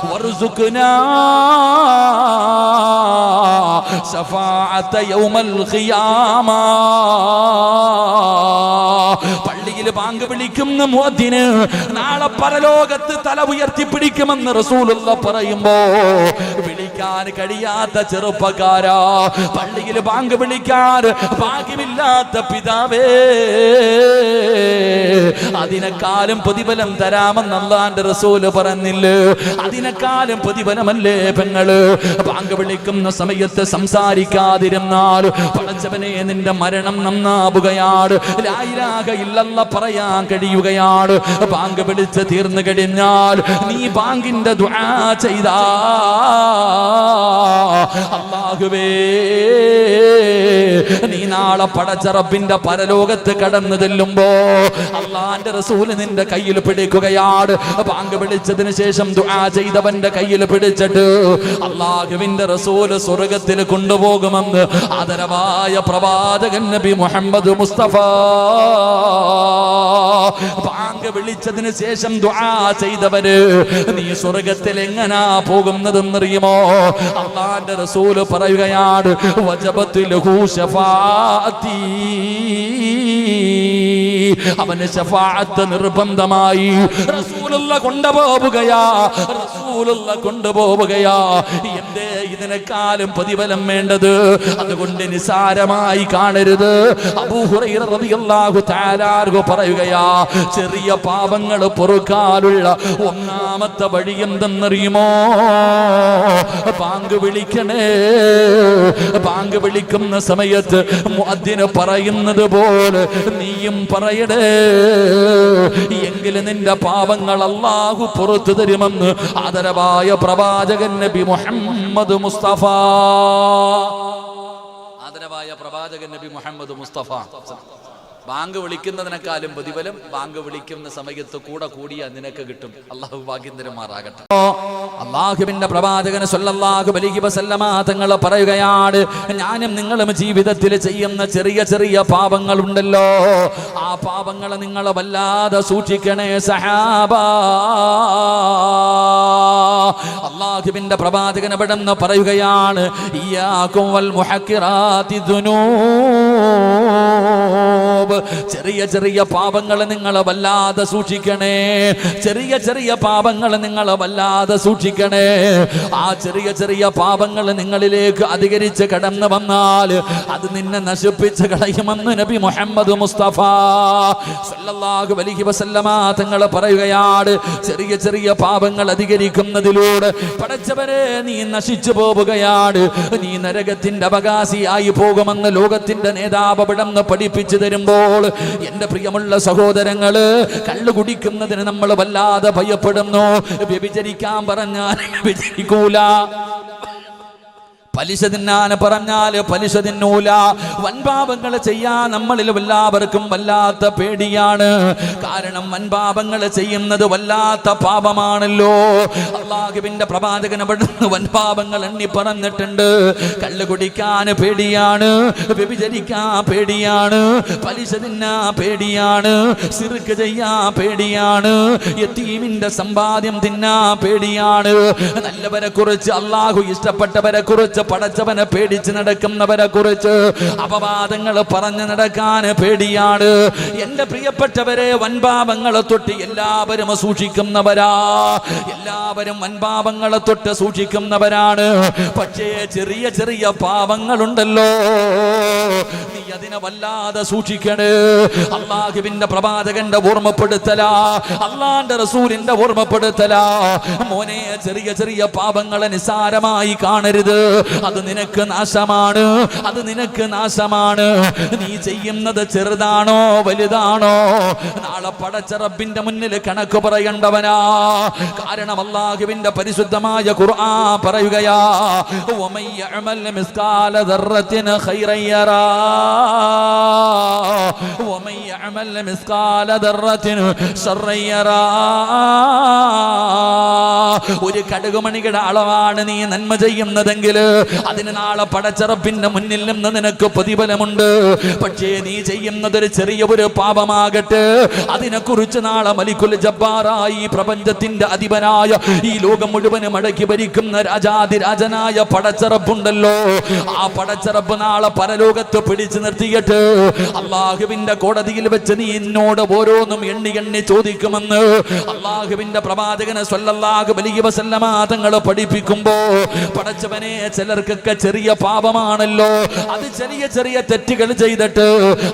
വർസുഖ്നാ ശഫാഅത യൗമൽ ഖിയാമ. പള്ളിയിൽ ബാങ്ക് വിളിക്കുന്ന മുഅദ്ദിന് നാളെ പരലോകത്ത് തല ഉയർത്തിപ്പിടിക്കുമെന്ന് റസൂലുള്ളാഹി പറയുമ്പോ വിളിക്കാൻ കഴിയാത്ത ചെറുപ്പക്കാരാ, പള്ളിയിൽ ബാങ്ക് വിളിക്കാൻ ഭാഗ്യമില്ലാത്ത പിതാവേ, അതിനെക്കാളും പ്രതിഫലം തരാമെന്ന് അല്ലാഹുവിന്റെ റസൂല് പറഞ്ഞില്ലേ? അതിനെക്കാളും പ്രതിഫലമല്ലേ പെങ്ങള്? ബാങ്ക് വിളിക്കുന്ന സമയത്ത് സംസാരിക്കാതിരുന്നാൽ പടച്ചവനെ നിന്റെ മരണം നന്നാവുകയാണ്, ലാ ഇലാഹ ഇല്ലല്ലാഹ് പറയാൻ കഴിയുകയാണ്. ബാങ്ക് വിളിച്ച് തീർന്നു കഴിഞ്ഞാൽ നീ ബാങ്കിന്റെ ദുആ ചെയ്താ അല്ലാഹുവേ, നീ നാളെ പടച്ച റബ്ബിന്റെ പരലോകത്ത് കടന്നു ചെല്ലുമ്പോ അല്ലാഹുവിന്റെ റസൂൽ നിന്റെ കയ്യിൽ പിടിക്കുകയാണ്. ബാങ്ക് വിളിച്ചതിന് ശേഷം ദുആ ചെയ്തവന്റെ കയ്യിൽ പിടിച്ചിട്ട് അല്ലാഹുവിന്റെ റസൂൽ സ്വർഗ്ഗത്തിൽ കൊണ്ടുപോകുമെന്ന് ആദരവായ പ്രവാചകൻ നബി മുഹമ്മദ് മുസ്തഫ. ബാങ്ക് വിളിച്ചതിന് ശേഷം ദുആ ചെയ്തവര് നീ സ്വർഗ്ഗത്തിൽ എങ്ങനാ പോകുന്നതെന്നറിയുമോ? അല്ലാഹുവിന്റെ റസൂൽ പറയുകയാണ്, വജബത്ത് ലഹു ശഫാഅത്തി, അവന് ശഫാഅത്ത് നിർബന്ധമായി. റസൂലുള്ളാഹി കൊണ്ടുപോവുകയാ, റസൂലുള്ളാഹി കൊണ്ടുപോവുകയാ. എന്തേ ഇതിനെക്കാളും പ്രതിഫലം വേണ്ടത്? അതുകൊണ്ട് നിസാരമായി കാണരുത്. അബൂ ഹുറൈറ റളിയല്ലാഹു തആല അൻഹു പറയുകയാ, ചെറിയ പാപങ്ങൾ പൊറുക്കാനുള്ള ഒന്നാമത്തെ വഴി എന്തെന്നറിയുമോ? ബാങ്ക് വിളിക്കണേ. ബാങ്ക് വിളിക്കുന്ന സമയത്ത് മുഅദ്ദിന് പറയുന്നത് പോലെ നീയും പറയടേ, എങ്കിലും നിന്റെ പാപങ്ങൾ അല്ലാഹു പുറത്തു തരുമെന്ന് ആദരവായ പ്രവാചകൻ നബി മുഹമ്മദ് മുസ്തഫ. ആദരവായ പ്രവാചകൻ നബി മുഹമ്മദ് മുസ്തഫ. ബാങ്ക് വിളിക്കുന്നതിനേക്കാളും പ്രതിഫലം ബാങ്ക് വിളിക്കുന്ന സമയത്ത് കൂടെ കൂടിയ നിനക്ക് കിട്ടും. അല്ലാഹു ഭാഗ്യം തരുമാറാകട്ടെ. അല്ലാഹുവിന്റെ പ്രവാചകൻ സ്വല്ലല്ലാഹു അലൈഹി വസല്ലമ തങ്ങൾ പറയുകയാണ്, ഞാനും നിങ്ങളും ജീവിതത്തിൽ ചെയ്യുന്ന ചെറിയ ചെറിയ പാപങ്ങൾ ഉണ്ടല്ലോ, ആ പാപങ്ങളെ നിങ്ങൾ വല്ലാതെ സൂക്ഷിക്കണേ സഹാബ. അല്ലാഹുവിന്റെ പ്രവാചകൻ അവിടുന്ന് പറയുകയാണ്, ഇയ്യാകും വൽ മുഹക്കിറാതി ദുനൂബ്. ചെറിയ ചെറിയ പാപങ്ങൾ നിങ്ങൾ വല്ലാതെ സൂക്ഷിക്കണേ. ചെറിയ ചെറിയ പാപങ്ങൾ നിങ്ങൾ വല്ലാതെ സൂക്ഷിക്കണേ. ആ ചെറിയ ചെറിയ പാപങ്ങൾ നിങ്ങളിലേക്ക് അധികരിച്ച് കടന്നു വന്നാൽ അത് നിന്നെ നശിപ്പിച്ച് കളയുമെന്ന് നബി മുഹമ്മദ് മുസ്തഫ. സല്ലല്ലാഹു അലൈഹി വസല്ലമ തങ്ങൾ പറയുകയാണ്, ചെറിയ ചെറിയ പാപങ്ങൾ അധികരിക്കുന്നതിലൂടെ പടച്ചവനെ നീ നശിച്ചു പോവുകയാണ്, നീ നരകത്തിന്റെ അവകാശിയായി പോകുമെന്ന് ലോകത്തിന്റെ നേതാവ് അവിടുന്ന് പഠിപ്പിച്ചു തരുമ്പോൾ എന്റെ പ്രിയമുള്ള സഹോദരങ്ങള്, കള്ളു കുടിക്കുന്നതിന് നമ്മൾ വല്ലാതെ ഭയപ്പെടുന്നു. വ്യഭിചരിക്കാൻ പറഞ്ഞാൽ വ്യഭിചരിക്കൂല, പലിശ തിന്നാൻ പറഞ്ഞാൽ പലിശ തിന്നൂല. വൻപാപങ്ങൾ ചെയ്യാൻ നമ്മളിൽ എല്ലാവർക്കും വല്ലാത്ത പേടിയാണ്. കാരണം വൻപാപങ്ങൾ ചെയ്യുന്നത് വല്ലാത്ത പാപമാണല്ലോ. അല്ലാഹുവിന്റെ പ്രവാചകൻ അവിടുന്ന് വൻപാപങ്ങൾ എണ്ണി പറഞ്ഞിട്ടുണ്ട്. കള്ളു കുടിക്കാൻ പേടിയാണ്, വ്യഭിചരിക്കാൻ പേടിയാണ്, പലിശ തിന്നാൻ പേടിയാണ്, ശിർക്ക് ചെയ്യാൻ പേടിയാണ്, യതീമിന്റെ സമ്പാദ്യം തിന്നാൻ പേടിയാണ്. നല്ലവരെ കുറിച്ച്, അല്ലാഹു ഇഷ്ടപ്പെട്ടവരെ കുറിച്ച്, പടച്ചവനെ പേടിച്ച് നടക്കുന്നവരെ കുറിച്ച് അപവാദങ്ങൾ പറഞ്ഞു നടക്കാൻ പേടിയാണ്. എന്റെ പ്രിയപ്പെട്ടവരെ, വൻപാപങ്ങളെ തൊട്ട് എല്ലാവരും സൂക്ഷിക്കുന്നവരാ, എല്ലാവരും വൻപാപങ്ങളെ തൊട്ട് സൂക്ഷിക്കുന്നവരാണ്. പക്ഷേ ചെറിയ ചെറിയ പാപങ്ങളുണ്ടല്ലോ, നീ അതിനെ വല്ലാതെ സൂക്ഷിക്കണേ. അല്ലാഹുവിന്റെ പ്രവാചകന്റെ ഓർമ്മപ്പെടുത്തലാ, അല്ലാഹുവിന്റെ റസൂലിന്റെ ഓർമ്മപ്പെടുത്തലാ. മോനെ, ചെറിയ ചെറിയ പാപങ്ങളെ നിസാരമായി കാണരുത്. അത് നിനക്ക് നാശമാണ്, അത് നിനക്ക് നാശമാണ്. നീ ചെയ്യുന്നത് ചെറുതാണോ വലുതാണോ, നാളെ പടച്ച റബ്ബിന്റെ മുന്നിൽ കണക്ക് പറയേണ്ടവനാ. കാരണം അല്ലാഹുവിന്റെ പരിശുദ്ധമായ ഖുർആൻ പറയുകയാ, വമൻ യഅമൽ മിസ്കാല ദർറത്തിൻ ഖൈറൻ യറാ വമൻ യഅമൽ മിസ്കാല ദർറത്തിൻ ശർറൻ യറാ. ഒരു കടുകുമണിയുടെ അളവാണ് നീ നന്മ ചെയ്യുന്നതെങ്കിൽ അതിന് നാളെ പടച്ച റബ്ബിന്റെ മുന്നിൽ നിന്ന് നിനക്ക് പ്രതിഫലമുണ്ട്. പക്ഷേ നീ ചെയ്യുന്നത് ഒരു ചെറിയ ഒരു പാപമാകട്ടെ, അതിനെക്കുറിച്ച് നാളെ മലിക്കുൽ ജബ്ബാറായി പ്രപഞ്ചത്തിന്റെ അധിപനായ ഈ ലോകം മുഴുവനും അടക്കി ഭരിക്കുന്ന രാജാതിരാജനായ പടച്ച റബ്ബുണ്ടല്ലോ, ആ പടച്ച റബ്ബ് നാളെ പരലോകത്ത് പിടിച്ചു നിർത്തിയിട്ട് അല്ലാഹുവിന്റെ കോടതിയിൽ വെച്ച് നീ എന്നോട് ഓരോന്നും എണ്ണി എണ്ണി ചോദിക്കുമെന്ന് അല്ലാഹുവിന്റെ പ്രവാചകൻ സ്വല്ലല്ലാഹു അലൈഹി വസല്ലമ തങ്ങൾ പഠിപ്പിക്കുമ്പോ, പടച്ചവനെ ചിലർക്കൊക്കെ ചെറിയ പാപമാണല്ലോ, അത് ചെറിയ ചെറിയ തെറ്റുകൾ ചെയ്തിട്ട്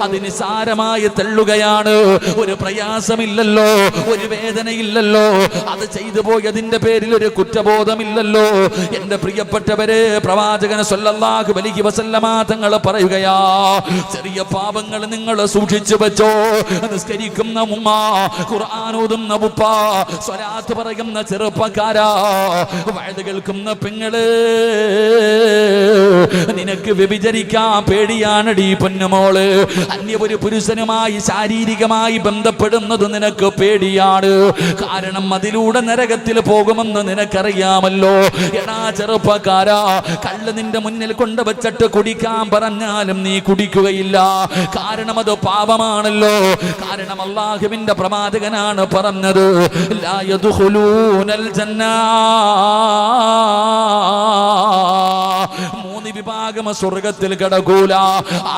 അത് നിസാരമായി തള്ളുകയാണ്. ഒരു പ്രയാസമില്ലല്ലോ, ഒരു വേദനയില്ലല്ലോ, അത് ചെയ്തു പോയതിന്റെ പേരിൽ ഒരു കുറ്റബോധമില്ലല്ലോ. എന്റെ പ്രിയപ്പെട്ടവരെ, പ്രവാചകൻ സ്വല്ലല്ലാഹു അലൈഹി വസല്ലമ തങ്ങൾ പറയുകയാ, ചെറിയ പാപങ്ങൾ നിങ്ങൾ സൂക്ഷിച്ചു വെച്ചോ. നിസ്കരിക്കുന്ന ഉമ്മ, ഖുർആൻ ഓതുന്ന ഉപ്പ, സ്വലാത്ത് പറയുന്ന ചെറുപ്പക്കാരാ, വഅദ് കേൾക്കുന്ന പെങ്ങള്, നിനക്ക് വ്യഭിചരിക്കാൻ പേടിയാണടി പൊന്നുമോള്. അന്യ ഒരു പുരുഷനുമായി ശാരീരികമായി ബന്ധപ്പെടുന്നത് നിനക്ക് പേടിയാണ്. കാരണം അതിലൂടെ നരകത്തിൽ പോകുമെന്ന് നിനക്കറിയാമല്ലോ. എടാ ചെറുപ്പക്കാരാ, കള്ള് നിന്റെ മുന്നിൽ കൊണ്ടുവച്ചിട്ട് കുടിക്കാൻ പറഞ്ഞാലും നീ കുടിക്കുകയില്ല. കാരണം അത് പാപമാണല്ലോ. കാരണം അല്ലാഹുവിന്റെ പ്രവാചകനാണ് പറഞ്ഞത്, ലാ യദ്ഖുലൂനൽ ജന്ന, മൂന്ന് വിഭാഗം സ്വർഗത്തിൽ കടക്കൂല.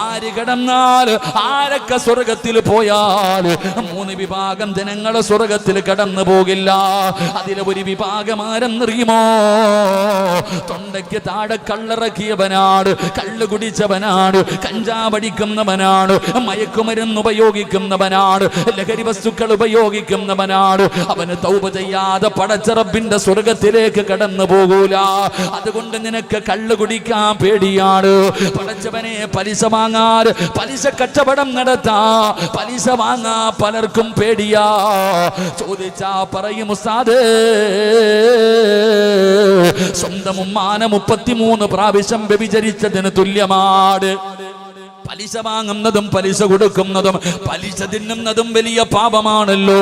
ആര് കടന്നാൽ, ആരൊക്കെ സ്വർഗത്തിൽ പോയാൽ മൂന്ന് വിഭാഗം ജനങ്ങൾ സ്വർഗത്തിൽ കടന്നു പോകില്ല. അതിലെ ഒരു വിഭാഗം ആരെന്നറിയുമോ? തൊണ്ടയ്ക്ക് താഴെ കള്ളിറക്കിയവനാണ്, കള്ളു കുടിച്ചവനാണ്, കഞ്ചാവടിക്കുന്നവനാണ്, മയക്കുമരുന്ന് ഉപയോഗിക്കുന്നവനാണ്, ലഹരി വസ്തുക്കൾ ഉപയോഗിക്കുന്നവനാണ്. അവന് തൗബ ചെയ്യാതെ പടച്ച റബ്ബിന്റെ സ്വർഗത്തിലേക്ക് കടന്നു പോകൂല. അതുകൊണ്ട് നിനക്ക് കള്ളു കുടിക്കാൻ പേടിയാണ്. പടച്ചവനെ, പലിശ വാങ്ങാൻ, പലിശ കച്ചവടം നടത്താ, പലിശ വാങ്ങാ പലർക്കും പേടിയാ. ചോദിച്ചാ പറയും, ഉസ്താദേ, സ്വന്തം ഉമ്മാനെ 33 പ്രാവശ്യം വ്യഭിചരിച്ചതിന് തുല്യമാണ്. പലിശ വാങ്ങുന്നതും പലിശ കൊടുക്കുന്നതും പലിശ തിന്നുന്നതും വലിയ പാപമാണല്ലോ.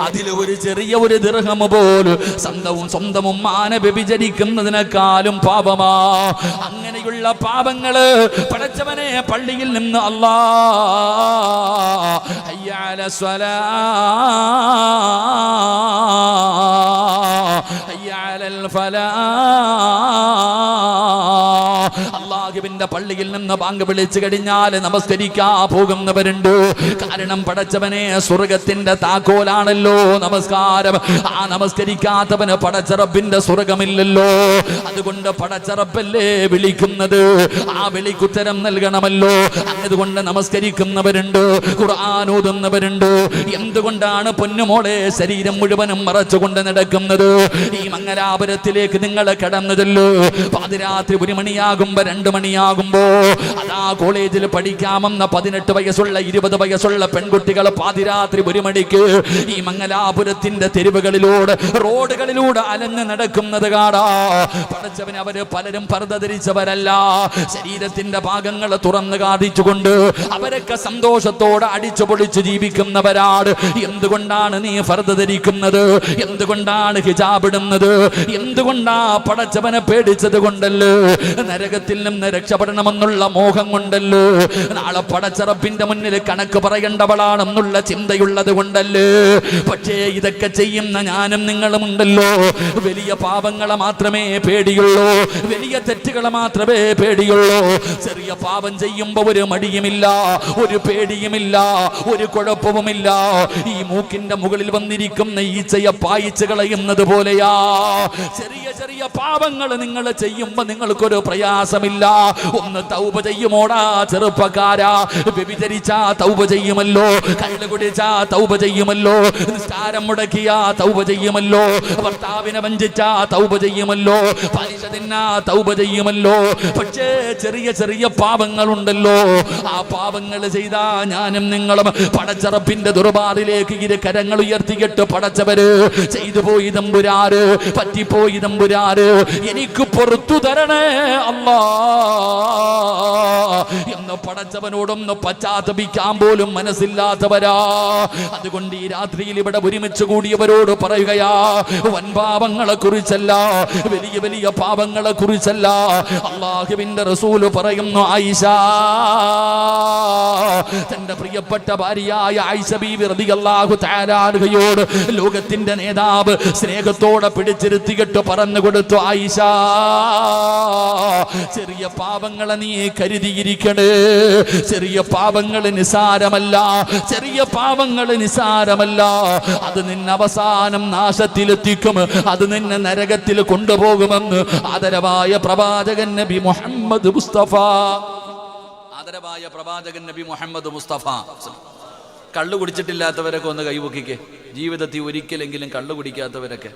അതിൽ ഒരു ചെറിയ ഒരു ദിർഹം പോലും സ്വന്തം ഉമ്മാനെ വ്യഭിചരിക്കുന്നതിനേക്കാളും പാപമാ. അങ്ങനെയുള്ള പാപങ്ങള് പടച്ചവനെ പള്ളിയിൽ നിന്ന് അല്ലാഹ് ഹയ്യ അലാ സ്വലാ, ഹയ്യ അലൽ ഫലാ, അല്ലാഹുവിന്റെ പള്ളിയിൽ നിന്ന് ബാങ്ക് വിളിച്ചു കഴിഞ്ഞാൽ നമസ്കരിക്കാൻ പോകുന്നവരുണ്ട്. കാരണം പടച്ചവനെ സ്വർഗത്തിന്റെ താക്കോലാണല്ലോ നമസ്കാരം. ആ നമസ്കരിക്കാത്തവന് പടച്ചറബിന്റെ സ്വർഗമില്ലല്ലോ. അതുകൊണ്ട് പടച്ചറബല്ലേ വിളിക്കുന്നത്, ആ വിളിക്കുത്തരം നൽകണമല്ലോ. അതുകൊണ്ട് നമസ്കരിക്കുന്നവരുണ്ട്, ഖുർആൻ ഓതുന്നവരുണ്ട്. എന്തുകൊണ്ടാണ് പൊന്നുമോളെ ശരീരം മുഴുവനും മറച്ചുകൊണ്ട് നടക്കുന്നത്? ഈ മംഗലാപുരത്തിലേക്ക് നിങ്ങൾ കടന്നതല്ലോ പാതിരാത്രി 1 മണിയാകുമ്പോ 2 മണിയാകുമ്പോ അതാ കോളേജിൽ പഠിക്കാമെന്ന 18 വയസ്സുള്ള 20 വയസ്സുള്ള പെൺകുട്ടികൾ പാതിരാത്രി 1 മണിക്ക് ഈ മംഗലാപുരത്തിന്റെ തെരുവുകളിലൂടെ റോഡുകളിലൂടെ അലഞ്ഞു നടക്കുന്നത് കാണാ. പടച്ചവന് അവര് പലരും പർദ്ദ ധരിച്ചവരല്ല, ശരീരത്തിന്റെ ഭാഗങ്ങൾ തുറന്നു കാണിച്ചുകൊണ്ട് അവരൊക്കെ സന്തോഷത്തോടെ അടിച്ചു പൊളിച്ച് ജീവിക്കുന്നവരാണ്. എന്തുകൊണ്ടാണ് നീ പർദ്ദ ധരിക്കുന്നത്? എന്തുകൊണ്ടാണ് ഹിജാബ് ഇടുന്നത്? എന്തുകൊണ്ടാ പടച്ചവനെ പേടിച്ചത് കൊണ്ടല്ലോ, നരകത്തിൽ നിന്ന് രക്ഷപ്പെടണമെന്നുള്ള മോഹം കൊണ്ടല്ലോ, നാളെ പടച്ചറപ്പിന്റെ മുന്നിൽ കണക്ക് പറയേണ്ടവളാണെന്നുള്ള ചിന്തയുള്ളത് കൊണ്ടല്ലേ. പക്ഷേ ഇതൊക്കെ ചെയ്യുന്ന ഞാനും നിങ്ങളും ഉണ്ടല്ലോ, വലിയ പാപങ്ങളെ മാത്രമേ പേടിയുള്ളൂ, വലിയ തെറ്റുകളെ മാത്രമേ പേടിയുള്ളൂ. ചെറിയ പാപം ചെയ്യുമ്പോ ഒരു മടിയുമില്ല, ഒരു പേടിയുമില്ല, ഒരു കുഴപ്പവുമില്ല. ഈ മൂക്കിന്റെ മുകളിൽ വന്നിരിക്കുന്ന ഈച്ചയെ പായിച്ച് കളയുന്നത് പോലെയാ. ചെറിയ ചെറിയ പാപങ്ങൾ നിങ്ങൾ ചെയ്യുമ്പോ നിങ്ങൾക്കൊരു പ്രയാസമില്ല. ഒന്ന് തൗബ ചെയ്യുമോടാ ചെറുപ്പക്കാരാ. വ്യഭിചരിച്ചാ തൗബ ചെയ്യുമല്ലോ, കള്ള് കുടിച്ചാ തൗബ ചെയ്യുമല്ലോ, നിസ്കാരം മുടക്കിയാ തൗബ ചെയ്യുമല്ലോ, ഭർത്താവിനെ വഞ്ചിച്ചാ തൗബ ചെയ്യുമല്ലോ, പലിശ തിന്നാ തൗബ ചെയ്യുമല്ലോ. പക്ഷേ ചെറിയ ചെറിയ പാപങ്ങളുണ്ടല്ലോ, ആ പാപങ്ങൾ ചെയ്താ ഞാനും നിങ്ങളും പടച്ചറപ്പിന്റെ ദുർബാറിലേക്ക് ഇരു കരങ്ങൾ ഉയർത്തിയിട്ട് പടച്ചവര് ചെയ്തു പോയി തമ്പുരാര്, പറ്റിപ്പോയി തമ്പുരാര്, എനിക്ക് പുറത്തു തരണേ അല്ലാ എന്ന് പടച്ചവനോടൊന്ന് പശ്ചാത്തപിക്കാൻ പോലും മനസ്സില്ലാത്തവരാ. അതുകൊണ്ട് ഈ രാത്രിയിൽ ഇവിടെ ഒരുമിച്ച് കൂടിയവരോട് പറയുകയാ, വൻപാപങ്ങളെ കുറിച്ചല്ല, വലിയ വലിയ പാപങ്ങളെ കുറിച്ചല്ല. അല്ലാഹുവിന്റെ റസൂല് പറയുന്നു, ആയിഷ തന്റെ പ്രിയപ്പെട്ട ഭാര്യയായ ആയിഷ ബീവി റളിയല്ലാഹു തആല അൻഹയോട് ലോകത്തിന്റെ നേതാവ് സ്നേഹത്തോടെ പിടിച്ചിരുത്തിയിട്ട് പറഞ്ഞു കൊടുത്തു, ആയിഷ ചെറിയ പാപങ്ങളെ നീ കരുതിയിരിക്കണേ. ചെറിയ പാപങ്ങൾ നിസാരമല്ല, ചെറിയ പാപങ്ങൾ നിസാരമല്ല. അത് നിന്നെ അവസാനം നാശത്തിലെത്തിക്കും, അത് നിന്നെ നരകത്തിൽ കൊണ്ടുപോകുമെന്ന് ആദരവായ പ്രവാചകൻ നബി മുഹമ്മദ് മുസ്തഫ. ആദരവായ പ്രവാചകൻ നബി മുഹമ്മദ് മുസ്തഫ. കള്ളു കുടിച്ചിട്ടില്ലാത്തവരൊക്കെ ഒന്ന് കൈപൊക്കിക്കേ. ജീവിതത്തിൽ ഒരിക്കലെങ്കിലും കള്ളു കുടിക്കാത്തവരൊക്കെ